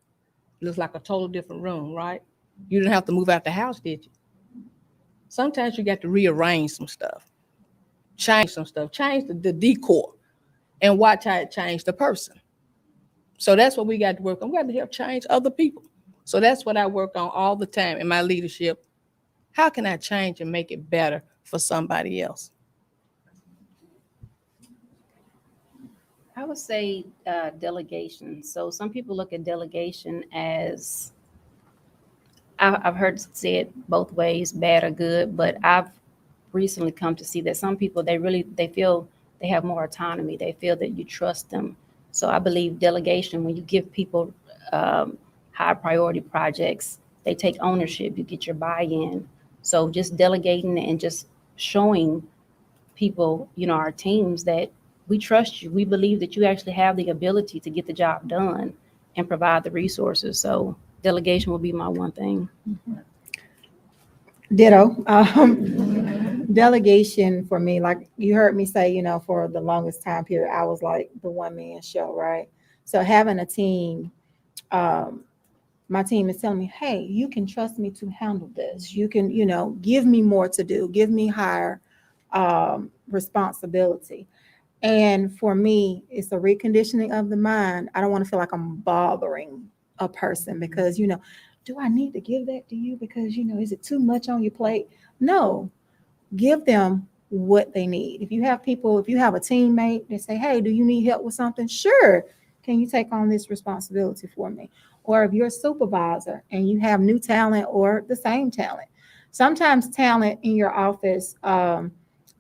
It looks like a total different room, right? You didn't have to move out the house, did you? Sometimes you got to rearrange some stuff, change some stuff, change the decor, and watch how it changed the person. So that's what we got to work on. We got to help change other people. So that's what I work on all the time in my leadership, how can I change and make it better for somebody else? I would say delegation. So some people look at delegation as, I've heard it said both ways, bad or good, but I've recently come to see that some people, they feel they have more autonomy. They feel that you trust them. So I believe delegation, when you give people high priority projects, they take ownership, you get your buy-in. So just delegating and just showing people, our teams, that we trust you. We believe that you actually have the ability to get the job done and provide the resources. So delegation will be my one thing. Ditto. Delegation for me, like you heard me say, for the longest time period, I was like the one-man show, right? So having a team, my team is telling me, hey, you can trust me to handle this. You can, give me more to do, give me higher responsibility. And for me, it's a reconditioning of the mind. I don't want to feel like I'm bothering a person because, do I need to give that to you? Because, is it too much on your plate? No, give them what they need. If you have a teammate that say, hey, do you need help with something? Sure. Can you take on this responsibility for me? Or if you're a supervisor and you have new talent or the same talent, sometimes talent in your office,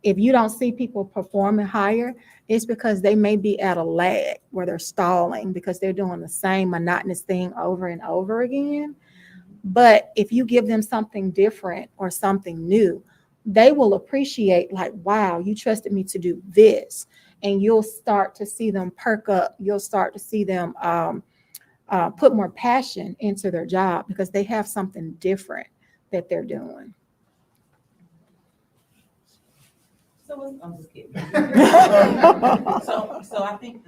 if you don't see people performing higher, it's because they may be at a lag where they're stalling because they're doing the same monotonous thing over and over again. But if you give them something different or something new, they will appreciate, like, wow, you trusted me to do this. And you'll start to see them perk up. You'll start to see them put more passion into their job because they have something different that they're doing. So I'm just kidding. So I think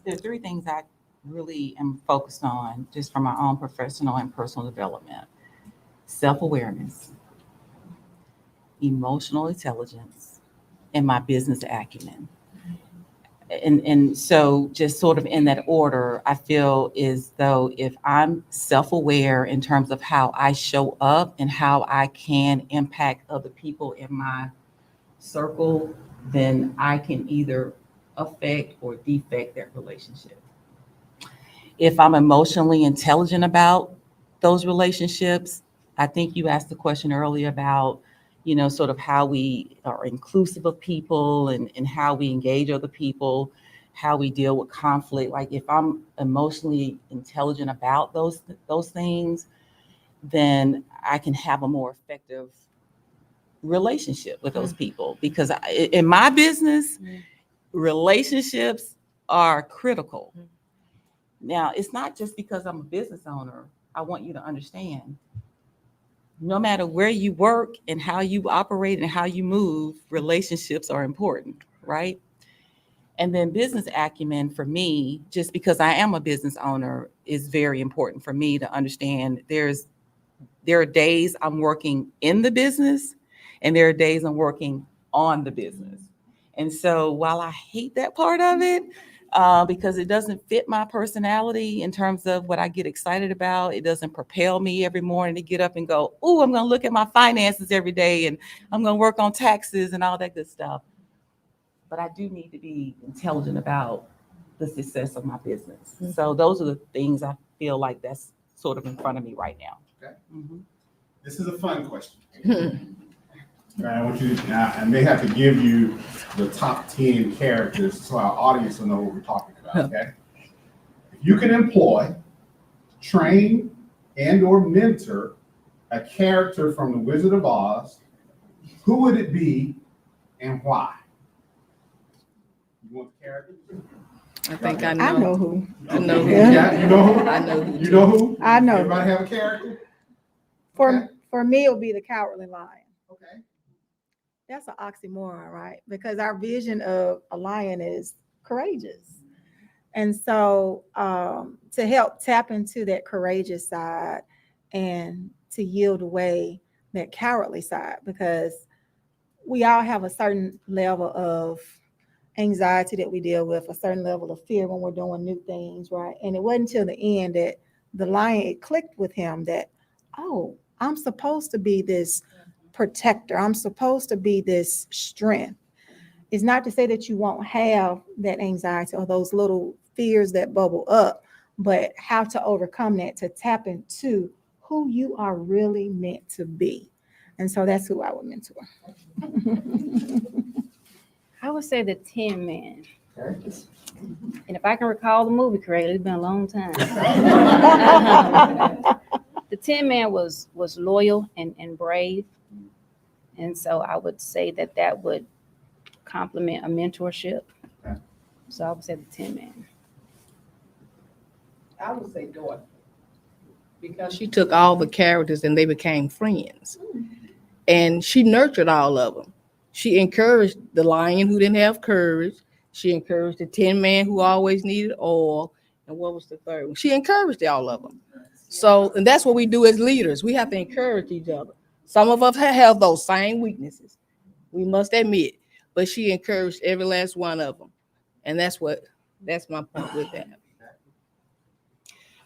there are three things I really am focused on just for my own professional and personal development: self-awareness, emotional intelligence, and my business acumen. And so just sort of in that order, I feel as though if I'm self-aware in terms of how I show up and how I can impact other people in my circle, then I can either affect or defect that relationship. If I'm emotionally intelligent about those relationships, I think you asked the question earlier about, sort of how we are inclusive of people and how we engage other people, how we deal with conflict. Like if I'm emotionally intelligent about those things, then I can have a more effective relationship with those people, because in my business, relationships are critical. Now, it's not just because I'm a business owner. I want you to understand, no matter where you work and how you operate and how you move, relationships are important, right? And then business acumen for me, just because I am a business owner, is very important for me to understand. There are days I'm working in the business and there are days I'm working on the business. And so while I hate that part of it, because it doesn't fit my personality in terms of what I get excited about, it doesn't propel me every morning to get up and go, oh, I'm going to look at my finances every day and I'm going to work on taxes and all that good stuff. But I do need to be intelligent about the success of my business. So those are the things I feel like that's sort of in front of me right now. Okay. Mm-hmm. This is a fun question. I want you to, I may have to give you the top 10 characters so our audience will know what we're talking about, okay? If you can employ, train, and or mentor a character from The Wizard of Oz, who would it be and why? You want the character? I think I I know. know who. I know who. Yeah, you know who? I know who. You know who? I know. Everybody have a character? For me, it'll be the Cowardly Lion. Okay. That's an oxymoron, right? Because our vision of a lion is courageous. And so to help tap into that courageous side and to yield away that cowardly side, because we all have a certain level of anxiety that we deal with, a certain level of fear when we're doing new things, right? And it wasn't until the end that the lion, it clicked with him that, oh, I'm supposed to be this protector. I'm supposed to be this strength. It's not to say that you won't have that anxiety or those little fears that bubble up, but how to overcome that, to tap into who you are really meant to be. And so that's who I would mentor. I would say the Tin Man. And if I can recall the movie correctly, it's been a long time. The Tin Man was loyal and brave. And so I would say that would complement a mentorship. So I would say the Tin Man. I would say Dorothy, because she took all the characters and they became friends. And she nurtured all of them. She encouraged the lion who didn't have courage. She encouraged the Tin Man who always needed oil. And what was the third one? She encouraged all of them. So, and that's what we do as leaders. We have to encourage each other. Some of us have those same weaknesses, we must admit, but she encouraged every last one of them. And that's my point with that.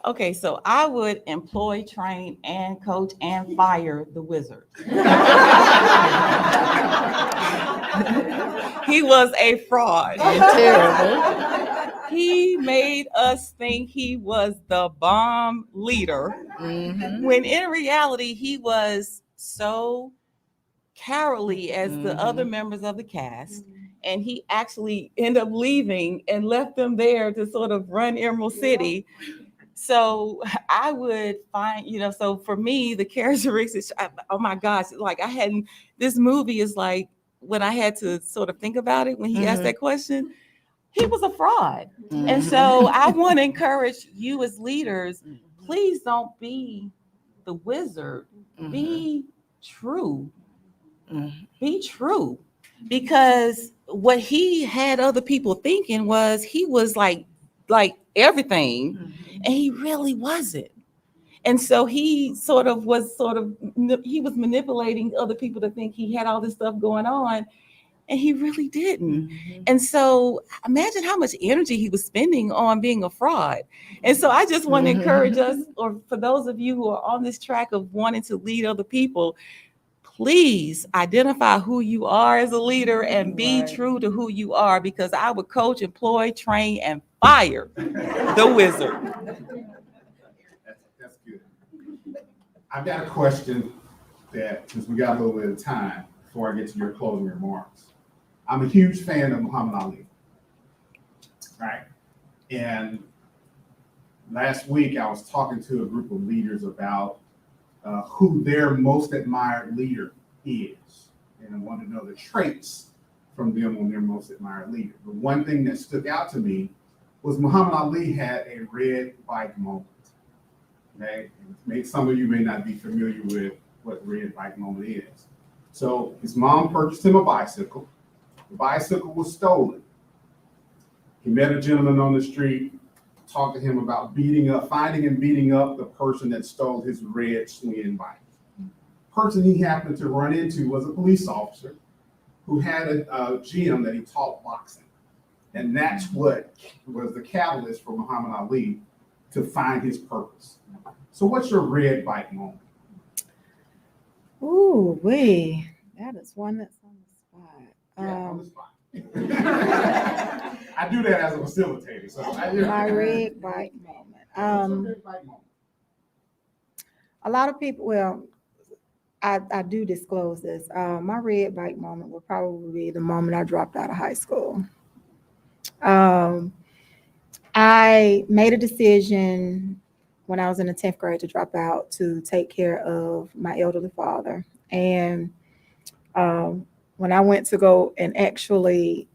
Okay, so I would employ, train, and coach and fire the wizard. He was a fraud. Terrible. He made us think he was the bomb leader, when in reality, he was so cowardly as the other members of the cast. And he actually ended up leaving and left them there to sort of run Emerald City. So I would find, so for me, the characteristics, oh my gosh, like this movie is like, when I had to sort of think about it, when he asked that question, he was a fraud. And so I want to encourage you as leaders, please don't be the wizard, be true. Be true. Because what he had other people thinking was he was like everything, and he really wasn't. And so he he was manipulating other people to think he had all this stuff going on, and he really didn't. And so imagine how much energy he was spending on being a fraud. And so I just want to encourage us, or for those of you who are on this track of wanting to lead other people, please identify who you are as a leader and be true to who you are, because I would coach, employ, train, and fire the wizard. That's good. I've got a question that, since we got a little bit of time before I get to your closing remarks. I'm a huge fan of Muhammad Ali, right? And last week I was talking to a group of leaders about who their most admired leader is. And I wanted to know the traits from them on their most admired leader. The one thing that stuck out to me was Muhammad Ali had a red bike moment. Okay, some of you may not be familiar with what red bike moment is. So his mom purchased him a bicycle. The bicycle was stolen. He met a gentleman on the street, talked to him about finding and beating up the person that stole his red swing bike. Person he happened to run into was a police officer who had a gym that he taught boxing. And that's what was the catalyst for Muhammad Ali to find his purpose. So what's your red bike moment? Ooh, that is one that's on the spot. Yeah, on the spot. I do that as a facilitator. So My red bike moment. Red bike moment. A lot of people, well, I do disclose this. My red bike moment will probably be the moment I dropped out of high school. I made a decision when I was in the 10th grade to drop out to take care of my elderly father. And when I went to go and actually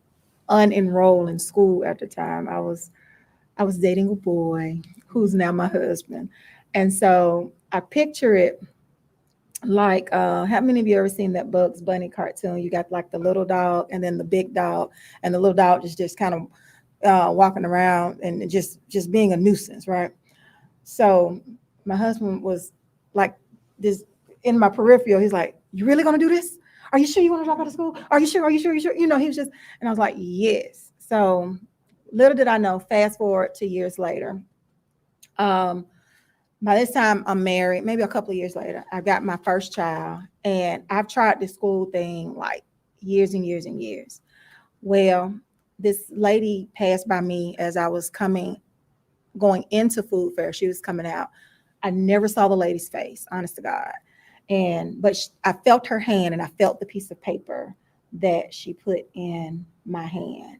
unenroll in school at the time, I was dating a boy who's now my husband. And so I picture it like, how many of you ever seen that Bugs Bunny cartoon? You got like the little dog and then the big dog, and the little dog is just kind of walking around and just being a nuisance, right? So my husband was like this in my peripheral. He's like, "You really gonna do this? Are you sure you want to drop out of school? Are you sure? Are you sure? Are you sure?" You know, he was just, and I was like, "Yes." So little did I know, fast forward 2 years later, by this time I'm married, maybe a couple of years later, I got my first child, and I've tried the school thing like years and years and years. Well, this lady passed by me as I was going into food fair. She was coming out. I never saw the lady's face, honest to God. But I felt her hand, and I felt the piece of paper that she put in my hand.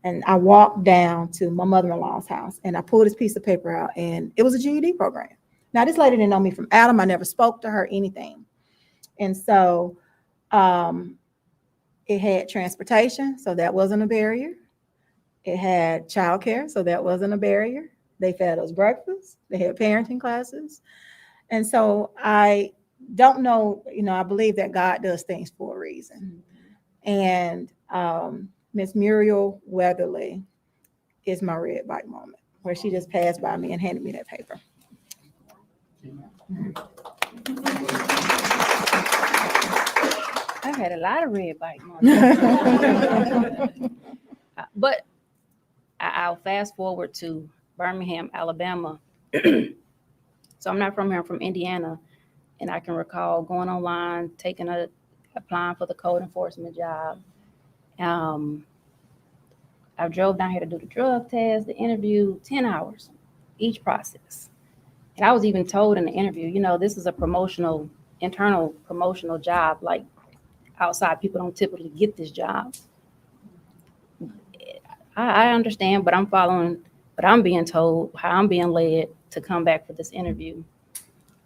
And I walked down to my mother-in-law's house, and I pulled this piece of paper out, and it was a GED program. Now, this lady didn't know me from Adam. I never spoke to her, anything. And so it had transportation, so that wasn't a barrier. It had childcare, so that wasn't a barrier. They fed us breakfast. They had parenting classes. And so I don't know, I believe that God does things for a reason. And Miss Muriel Weatherly is my red bike moment, where she just passed by me and handed me that paper. I've had a lot of red bike moments. But I'll fast forward to Birmingham, Alabama. So I'm not from here, I'm from Indiana. And I can recall going online, applying for the code enforcement job. I drove down here to do the drug test, the interview, 10 hours, each process. And I was even told in the interview, this is a internal promotional job. Like outside, people don't typically get this job. I understand, but I'm being told, how I'm being led to come back for this interview.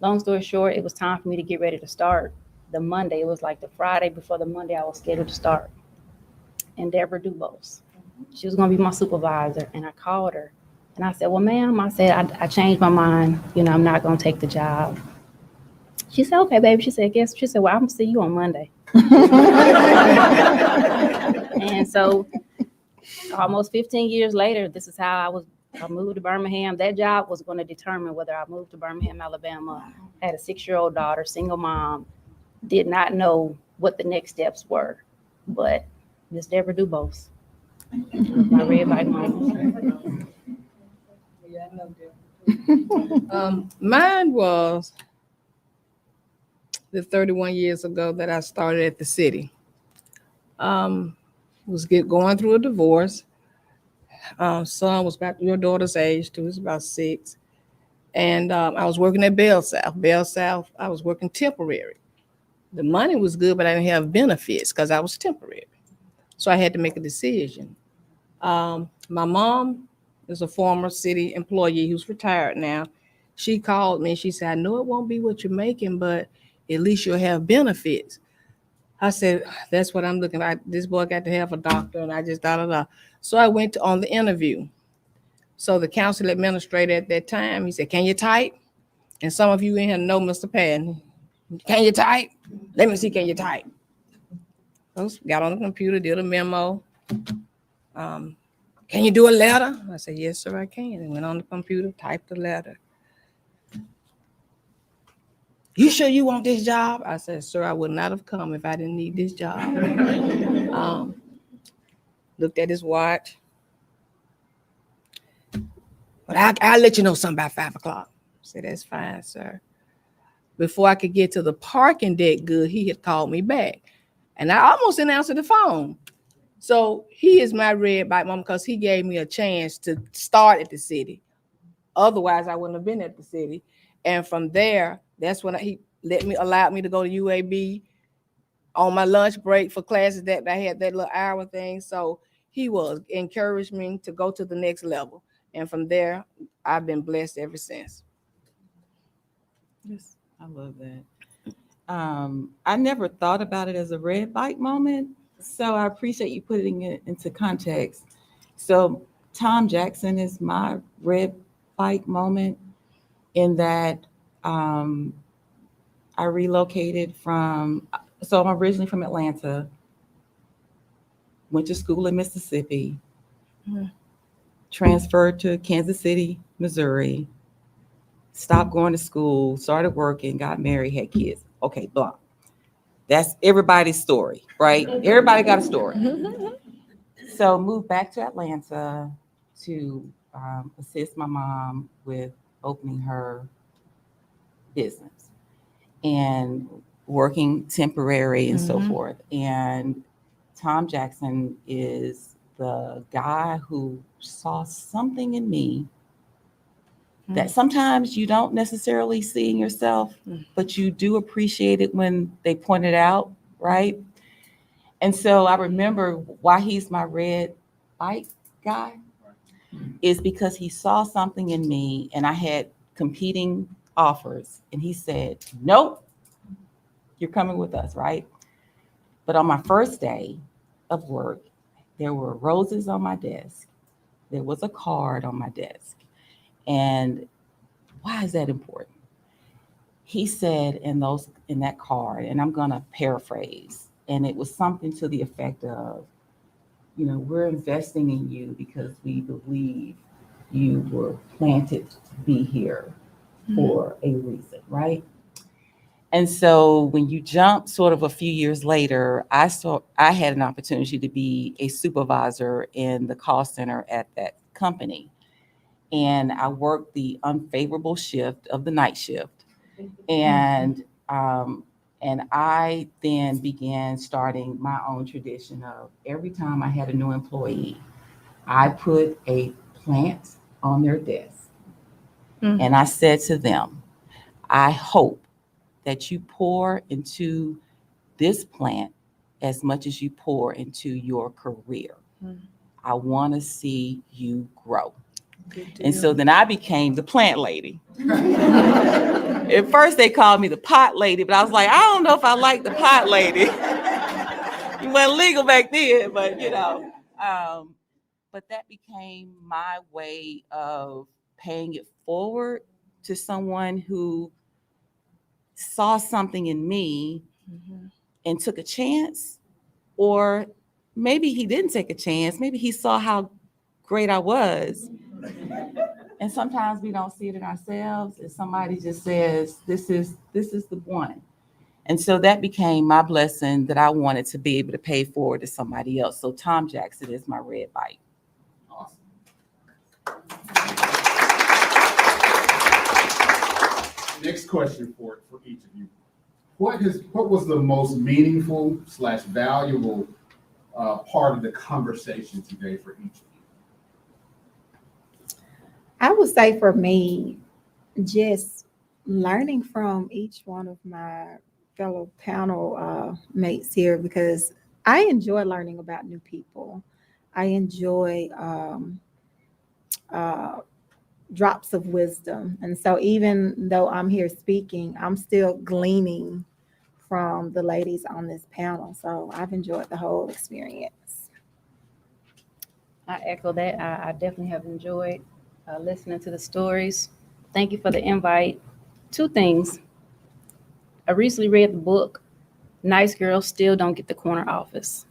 Long story short, it was time for me to get ready to start the Monday. It was like the Friday before the Monday I was scheduled to start. And Deborah Dubose, she was going to be my supervisor. And I called her and I said, well, ma'am, I said, I changed my mind. I'm not going to take the job. She said, okay, baby. She said, well, I'm going to see you on Monday. And so almost 15 years later, this is how I moved to Birmingham. That job was going to determine whether I moved to Birmingham, Alabama. I had a 6-year-old daughter, single mom, did not know what the next steps were. But Miss Deborah Dubose, my red bike mom. Yeah, I know that. Mine was the 31 years ago that I started at the city. Was going through a divorce. Son was about your daughter's age too. He was about 6. And I was working at Bell South. I was working temporary. The money was good, but I didn't have benefits because I was temporary. So I had to make a decision. My mom is a former city employee who's retired now. She called me and she said, I know it won't be what you're making, but at least you'll have benefits. I said, that's what I'm looking at. This boy got to have a doctor, and I just da. So I went on the interview. So the council administrator at that time, he said, can you type? And some of you in here know Mr. Patton. Can you type? Let me see, can you type? So got on the computer, did a memo. Can you do a letter? I said, yes, sir, I can. And went on the computer, typed the letter. You sure you want this job? I said, sir, I would not have come if I didn't need this job. Looked at his watch. But I'll let you know something by 5 o'clock. I said, that's fine, sir. Before I could get to the parking deck good, he had called me back. And I almost didn't answer the phone. So he is my red bike mom because he gave me a chance to start at the city. Otherwise, I wouldn't have been at the city. And from there, that's when he allowed me to go to UAB on my lunch break for classes that I had that little hour thing. So he encouraged me to go to the next level. And from there, I've been blessed ever since. Yes, I love that. I never thought about it as a red bike moment. So I appreciate you putting it into context. So Tom Jackson is my red bike moment in that I relocated so I'm originally from Atlanta, went to school in Mississippi, transferred to Kansas City, Missouri, stopped going to school, started working, got married, had kids. Okay, blah. That's everybody's story, right? Everybody got a story. So moved back to Atlanta to assist my mom with opening her business and working temporary and so forth. And Tom Jackson is the guy who saw something in me that sometimes you don't necessarily see in yourself, but you do appreciate it when they point it out, right? And so I remember why he's my red bike guy is because he saw something in me and I had competing offers. And he said, nope, you're coming with us, right? But on my first day of work, there were roses on my desk. There was a card on my desk. And why is that important? He said in that card, and I'm gonna paraphrase, and it was something to the effect of, we're investing in you because we believe you were planted to be here for a reason, right? And so when you jump sort of a few years later, I had an opportunity to be a supervisor in the call center at that company. And I worked the unfavorable shift of the night shift. And I then began starting my own tradition of every time I had a new employee, I put a plant on their desk. And I said to them, I hope that you pour into this plant as much as you pour into your career. I want to see you grow. And so then I became the plant lady. At first they called me the pot lady, but I was like, I don't know if I like the pot lady. It wasn't legal back then, but but that became my way of paying it forward to someone who saw something in me and took a chance, or maybe he didn't take a chance. Maybe he saw how great I was. And sometimes we don't see it in ourselves. And somebody just says, this is the one. And so that became my blessing that I wanted to be able to pay forward to somebody else. So Tom Jackson is my red bike. Awesome. Next question for each of you. What was the most meaningful / valuable part of the conversation today for each of you? I would say for me, just learning from each one of my fellow panel mates here, because I enjoy learning about new people. I enjoy drops of wisdom. And so even though I'm here speaking, I'm still gleaning from the ladies on this panel. So I've enjoyed the whole experience. I echo that. I definitely have enjoyed listening to the stories. Thank you for the invite. 2 things. I recently read the book, Nice Girls Still Don't Get the Corner Office.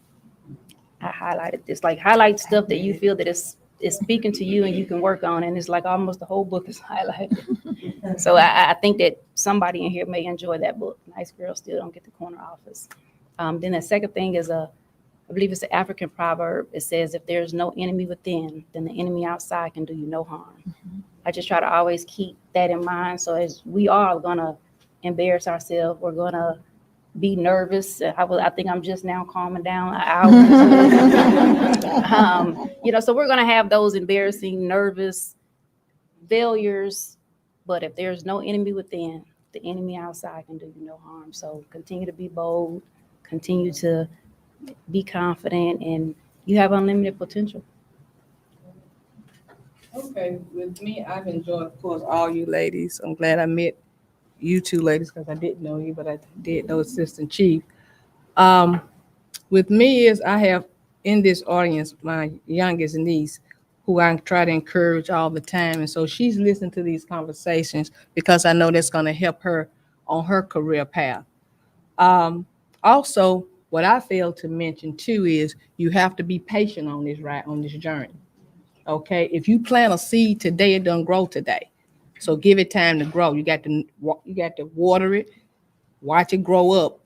I highlighted this, highlight stuff that you feel that is speaking to you and you can work on. And it's like almost the whole book is highlighted. So I think that somebody in here may enjoy that book. Nice Girls Still Don't Get the Corner Office. Then the second thing is I believe it's an African proverb. It says, if there's no enemy within, then the enemy outside can do you no harm. I just try to always keep that in mind. So as we are going to embarrass ourselves, we're going to be nervous. I think I'm just now calming down. So we're going to have those embarrassing, nervous failures. But if there's no enemy within, the enemy outside can do you no harm. So continue to be bold, continue to be confident, and you have unlimited potential. Okay, with me, I've enjoyed, of course, all you ladies. I'm glad I met you 2 ladies because I didn't know you, but I did know Assistant Chief. With me is I have in this audience my youngest niece, who I try to encourage all the time. And so she's listening to these conversations because I know that's going to help her on her career path. Also, what I failed to mention too is you have to be patient on this journey. Okay, if you plant a seed today, it doesn't grow today. So give it time to grow. You got to water it, watch it grow up,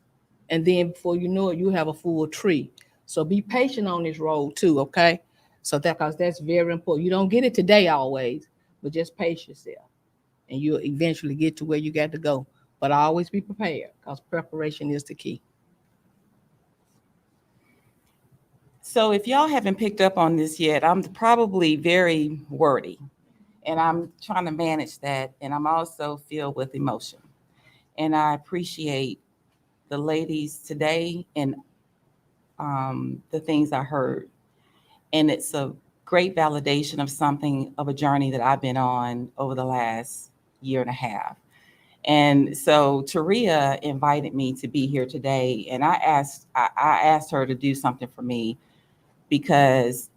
and then before you know it, you have a full tree. So be patient on this road too. Okay, so because that's very important. You don't get it today always, but just pace yourself. and you'll eventually get to where you got to go. But always be prepared, because preparation is the key. So if y'all haven't picked up on this yet, I'm probably very wordy, and I'm trying to manage that, and I'm also filled with emotion. And I appreciate the ladies today and the things I heard. And it's a great validation of something, of a journey that I've been on over the last year and a half. And so Taria invited me to be here today, and I asked her to do something for me because,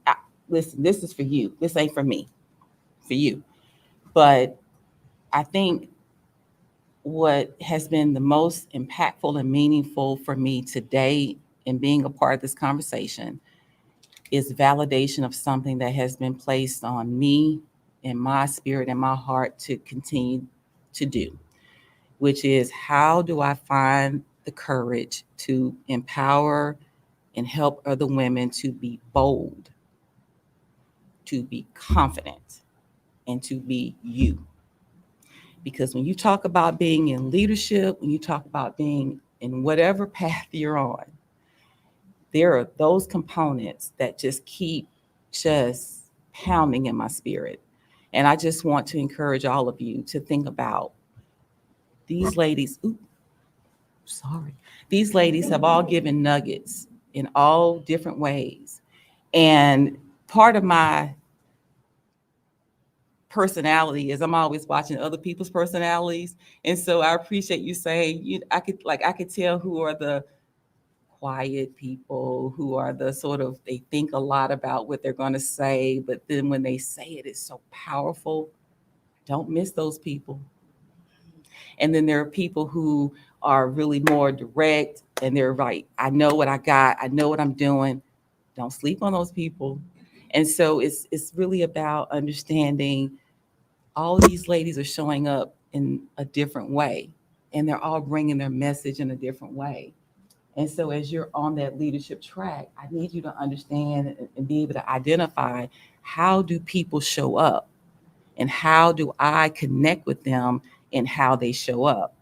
listen, this is for you. This ain't for me, for you. But I think what has been the most impactful and meaningful for me today in being a part of this conversation is validation of something that has been placed on me in my spirit and my heart to continue to do, which is, how do I find the courage to empower and help other women to be bold, to be confident, and to be you? Because when you talk about being in leadership, when you talk about being in whatever path you're on, there are those components that just keep just pounding in my spirit. And I just want to encourage all of you to think about these ladies. These ladies have all given nuggets in all different ways. And part of my personality is I'm always watching other people's personalities. And so I appreciate you saying, I could tell who are the quiet people, who are the sort of, they think a lot about what they're going to say, but then when they say it, it's so powerful. Don't miss those people. And then there are people who are really more direct, and they're right. I know what I got. I know what I'm doing. Don't sleep on those people. And so it's really about understanding all these ladies are showing up in a different way, and they're all bringing their message in a different way. And so as you're on that leadership track, I need you to understand and be able to identify, how do people show up, and how do I connect with them in how they show up?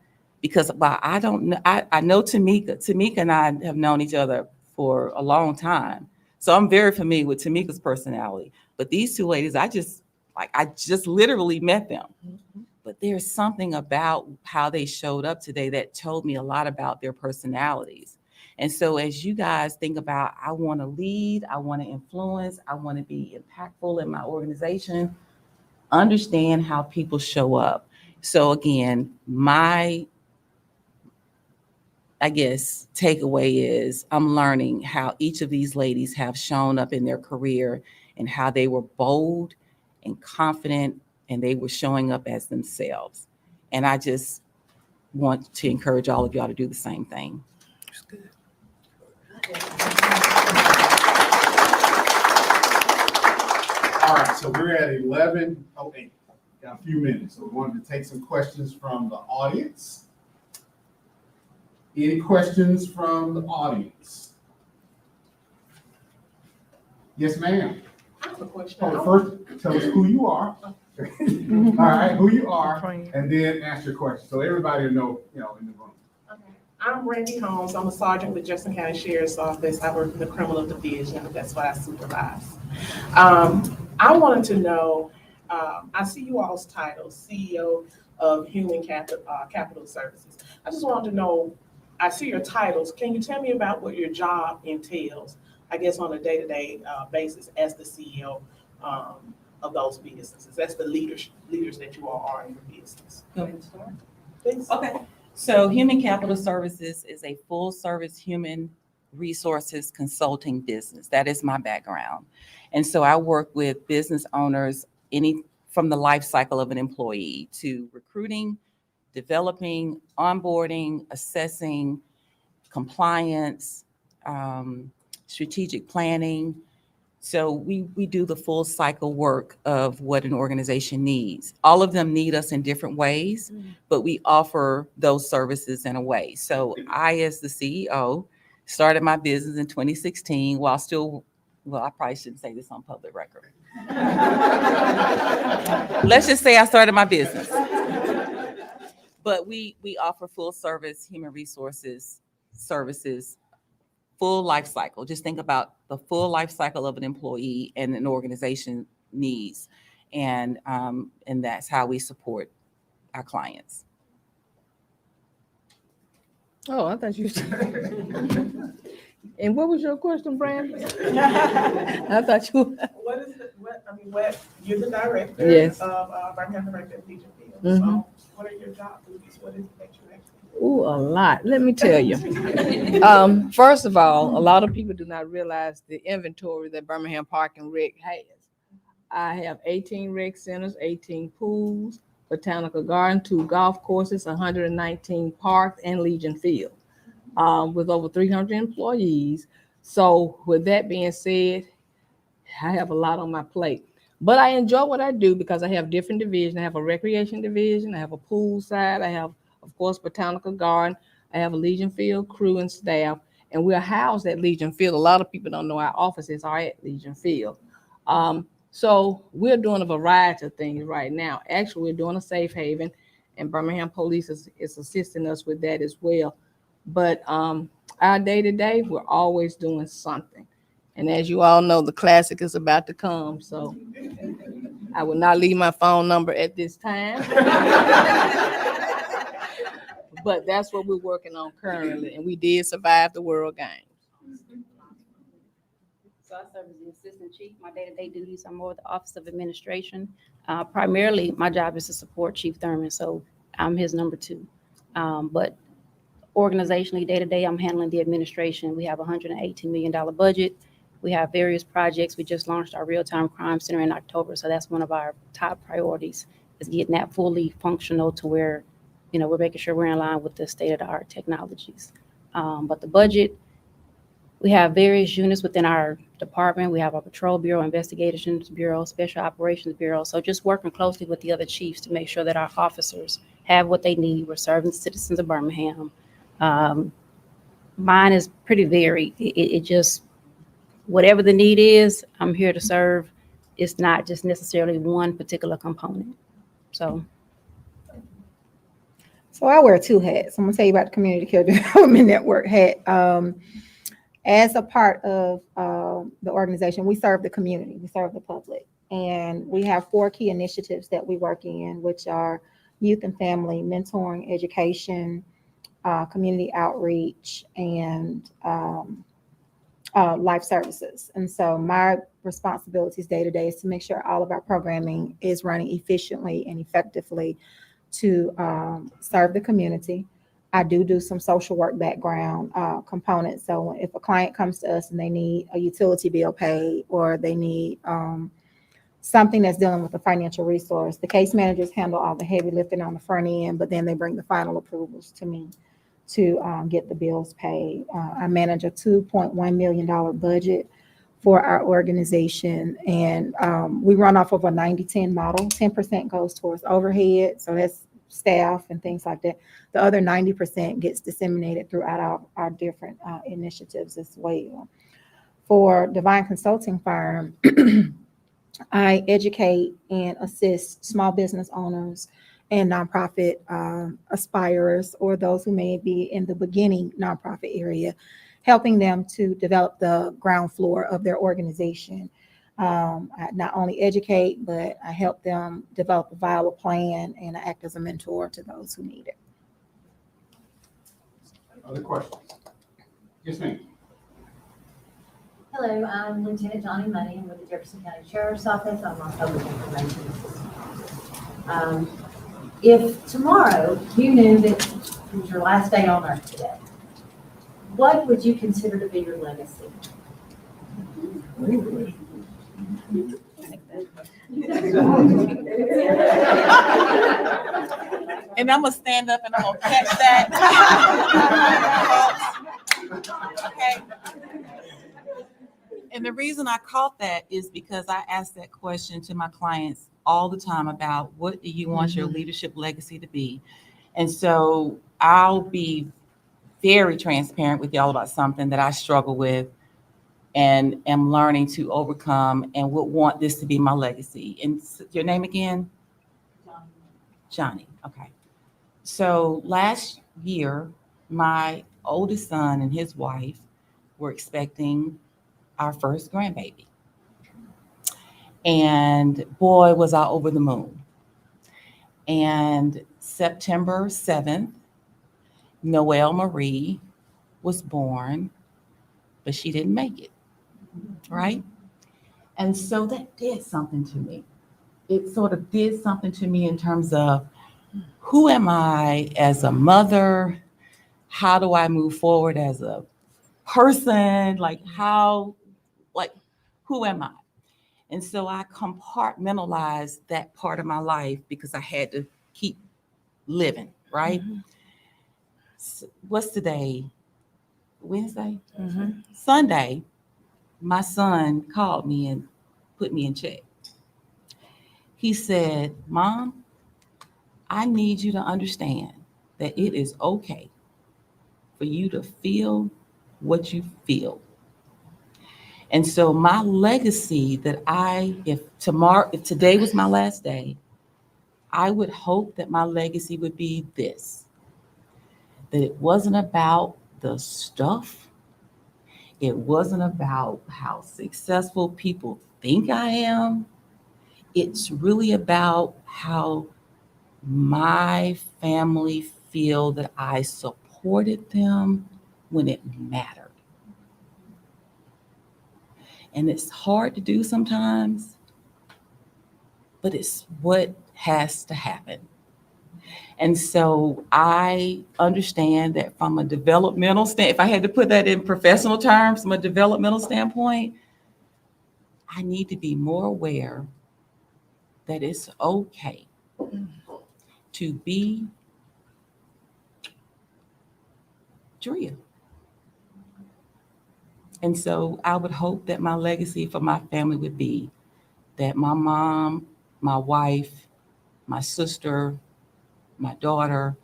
Because while I don't know, I know Tamika and I have known each other for a long time. So I'm very familiar with Tamika's personality. But these two ladies, I just literally met them. But there's something about how they showed up today that told me a lot about their personalities. And so as you guys think about, I want to lead, I want to influence, I want to be impactful in my organization, understand how people show up. So again, my, I guess, takeaway is I'm learning how each of these ladies have shown up in their career and how they were bold and confident, and they were showing up as themselves. And I just want to encourage all of y'all to do the same thing. That's good. All right, so we're at 11:08. Got a few minutes, so we wanted to take some questions from the audience. Any questions from the audience? Yes, ma'am. I have a question. Oh, first, tell us who you are. All right, who you are, and then ask your question, so everybody will know, in the room. Okay. I'm Randy Holmes. I'm a sergeant with Jefferson County Sheriff's Office. I work in the criminal division. That's what I supervise. I wanted to know, I see you all's title, CEO of Human Capital Services. I just wanted to know, I see your titles. Can you tell me about what your job entails, I guess, on a day-to-day basis as the CEO of those businesses? That's the leaders that you all are in your business. Go ahead and start. Please. Okay. So Human Capital Services is a full-service human resources consulting business. That is my background. And so I work with business owners from the life cycle of an employee to recruiting, developing, onboarding, assessing, compliance, strategic planning. So we do the full cycle work of what an organization needs. All of them need us in different ways, but we offer those services in a way. So I, as the CEO, started my business in 2016 while still, well, I probably shouldn't say this on public record. Let's just say I started my business. But we offer full service human resources services, full life cycle. Just think about the full life cycle of an employee and an organization needs, and that's how we support our clients. Oh, I thought you said. And what was your question, Brandon? I thought you. You're the director Yes. of Birmingham Director of Legion Field. Mhm. So what are your job duties? What is it that you actually do? Ooh, a lot. Let me tell you. First of all, a lot of people do not realize the inventory that Birmingham Park and Rec has. I have 18 rec centers, 18 pools, botanical garden, 2 golf courses, 119 parks, and Legion Field, with over 300 employees. So with that being said, I have a lot on my plate. But I enjoy what I do because I have different divisions. I have a recreation division, I have a pool side, I have, of course, botanical garden, I have a Legion Field crew and staff, and we're housed at Legion Field. A lot of people don't know our offices are at Legion Field. So we're doing a variety of things right now. Actually, we're doing a safe haven, and Birmingham Police is assisting us with that as well. But our day-to-day, we're always doing something. And as you all know, the classic is about to come. So I will not leave my phone number at this time. But that's what we're working on currently. And we did survive the World Games. So I serve as the assistant chief. My day-to-day duties are more with the Office of Administration. Primarily, my job is to support Chief Thurman, so I'm his number 2. But organizationally, day-to-day, I'm handling the administration. We have a $118 million budget. We have various projects. We just launched our real-time crime center in October, so that's one of our top priorities, is getting that fully functional to where, we're making sure we're in line with the state-of-the-art technologies. But the budget, we have various units within our department. We have a patrol bureau, investigations bureau, special operations bureau. So just working closely with the other chiefs to make sure that our officers have what they need. We're serving citizens of Birmingham. Mine is pretty varied. It just, whatever the need is, I'm here to serve. It's not just necessarily one particular component. So I wear 2 hats. I'm gonna tell you about the Community Care Development Network hat. As a part of the organization, we serve the community, we serve the public, and we have 4 key initiatives that we work in, which are youth and family mentoring, education, community outreach, and life services. And so my responsibilities day to day is to make sure all of our programming is running efficiently and effectively to serve the community. I do some social work background components. So if a client comes to us and they need a utility bill paid, or they need something that's dealing with a financial resource, the case managers handle all the heavy lifting on the front end, but then they bring the final approvals to me to get the bills paid. I manage a $2.1 million budget for our organization, and we run off of a 90-10 model. 10% goes towards overhead, so that's staff and things like that. The other 90% gets disseminated throughout our different initiatives as well. For Divine Consulting Firm, I educate and assist small business owners and nonprofit aspirers, or those who may be in the beginning nonprofit area, helping them to develop the ground floor of their organization. I not only educate, but I help them develop a viable plan, and I act as a mentor to those who need it. Other questions? Yes, ma'am. Hello, I'm Lieutenant Johnny Money. I'm with the Jefferson County Sheriff's Office. I'm on public information assistant. If tomorrow you knew that it was your last day on earth today, what would you consider to be your legacy? And I'm gonna stand up and I'm gonna catch that. Okay. And the reason I caught that is because I ask that question to my clients all the time about what do you want your leadership legacy to be? And so I'll be very transparent with y'all about something that I struggle with and am learning to overcome, and would want this to be my legacy. And your name again? Johnny. Okay. So last year, my oldest son and his wife were expecting our first grandbaby. And boy, was I over the moon. And September 7th, Noelle Marie was born, but she didn't make it, right? And so that did something to me. It sort of did something to me in terms of who am I as a mother? How do I move forward as a person? Like, who am I? And so I compartmentalized that part of my life because I had to keep living, right? What's today? Wednesday? Sunday, my son called me and put me in check. He said, Mom, I need you to understand that it is okay for you to feel what you feel. And so my legacy that if today was my last day, I would hope that my legacy would be this, that it wasn't about the stuff. It wasn't about how successful people think I am. It's really about how my family feel that I supported them when it mattered. And it's hard to do sometimes, but it's what has to happen. And so I understand that from a developmental if I had to put that in professional terms, from a developmental standpoint, I need to be more aware that it's okay to be Drea. And so I would hope that my legacy for my family would be that my mom, my wife, my sister, my daughter,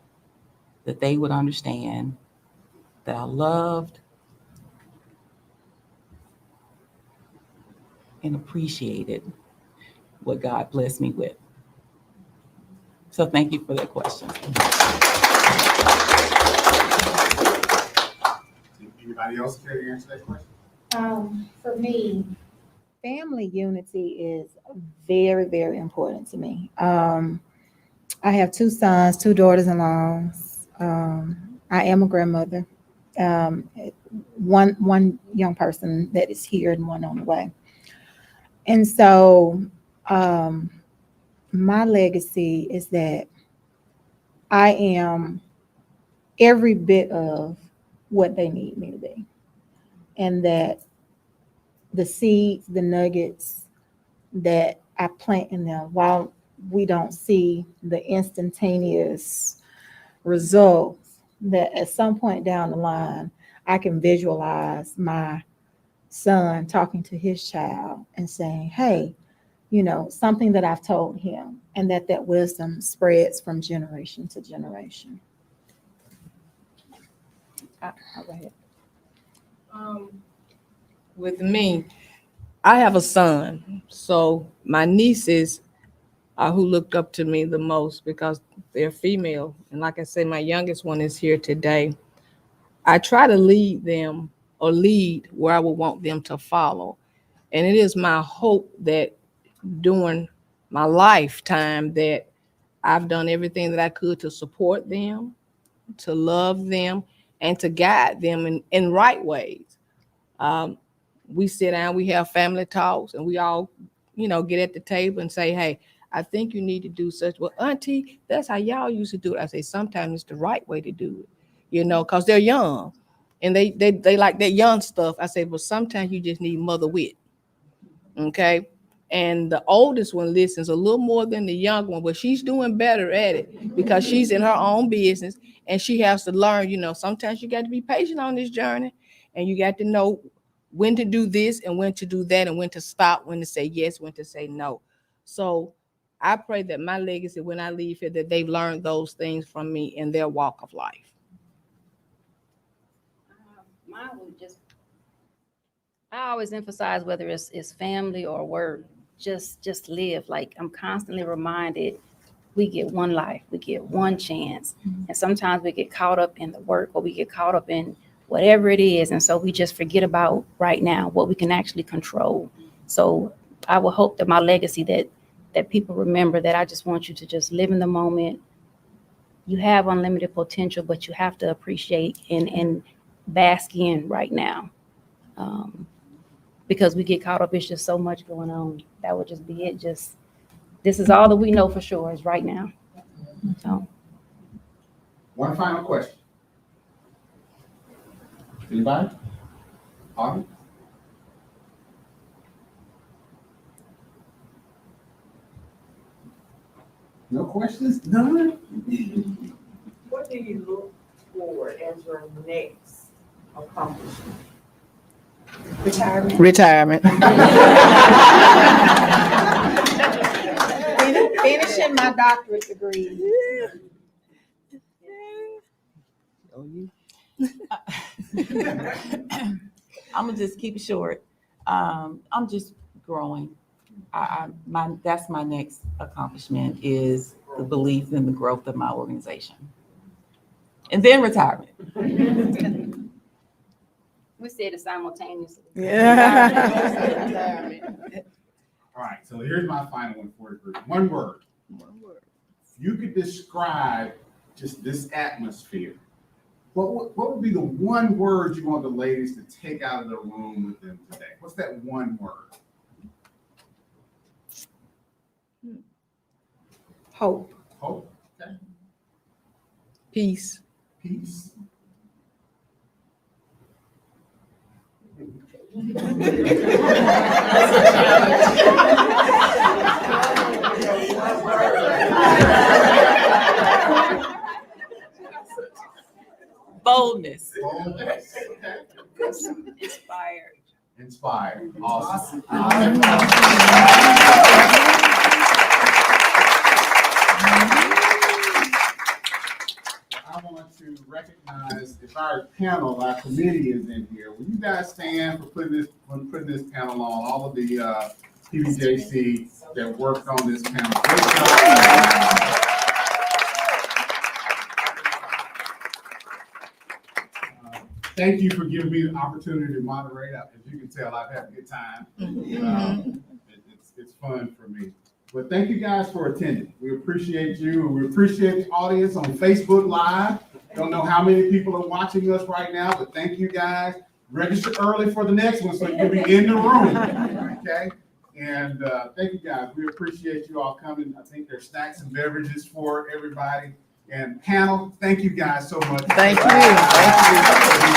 that they would understand that I loved and appreciated what God blessed me with. So thank you for that question. Anybody else care to answer that question? For me, family unity is very, very important to me. I have two sons, two daughters-in-laws. I am a grandmother. One young person that is here and one on the way. And so my legacy is that I am every bit of what they need me to be. And that the seeds, the nuggets that I plant in them, while we don't see the instantaneous results, that at some point down the line, I can visualize my son talking to his child and saying, hey, something that I've told him, and that wisdom spreads from generation to generation. I'll go ahead. With me, I have a son, so my nieces are who looked up to me the most because they're female. And like I say, my youngest one is here today. I try to lead them or lead where I would want them to follow. And it is my hope that during my lifetime that I've done everything that I could to support them, to love them, and to guide them in right ways. We sit down, we have family talks, and we all, get at the table and say, hey, I think you need to do such. Well, Auntie, that's how y'all used to do it. I say, sometimes it's the right way to do it, because they're young and they like that young stuff. I say, well, sometimes you just need mother wit. Okay. And the oldest one listens a little more than the young one, but she's doing better at it because she's in her own business and she has to learn, sometimes you got to be patient on this journey and you got to know when to do this and when to do that and when to stop, when to say yes, when to say no. So I pray that my legacy, when I leave here, that they've learned those things from me in their walk of life. Mine would I always emphasize whether it's family or work, just live. Like I'm constantly reminded we get one life, we get one chance. And sometimes we get caught up in the work, or we get caught up in whatever it is. And so we just forget about right now, what we can actually control. So I will hope that my legacy, that people remember that I just want you to just live in the moment. You have unlimited potential, but you have to appreciate and bask in right now. Because we get caught up, it's just so much going on. That would just be it. Just, this is all that we know for sure is right now. So. One final question. Anybody? Audience? No questions? None? What do you look for as your next accomplishment? Retirement. Finishing my doctorate degree. I'm gonna just keep it short. I'm just growing. That's my next accomplishment, is the belief in the growth of my organization. And then retirement. We said it simultaneously. All right, so here's my final one for the group. One word. If you could describe just this atmosphere, what would be the one word you want the ladies to take out of the room with them today? What's that one word? Hope. Hope. Okay. Peace. Peace. Boldness. Boldness. Inspired. Inspired. Awesome. I want to recognize, if our panel, our committee is in here, will you guys stand for putting this panel on? All of the PBJC that worked on this panel. Great job. Thank you for giving me the opportunity to moderate. As you can tell, I've had a good time. It's fun for me. But thank you guys for attending. We appreciate you, and we appreciate the audience on Facebook Live. Don't know how many people are watching us right now, but thank you guys. Register early for the next one so you can be in the room, okay? And thank you guys. We appreciate you all coming. I think there's snacks and beverages for everybody. And panel, thank you guys so much. Thank you. Thank you.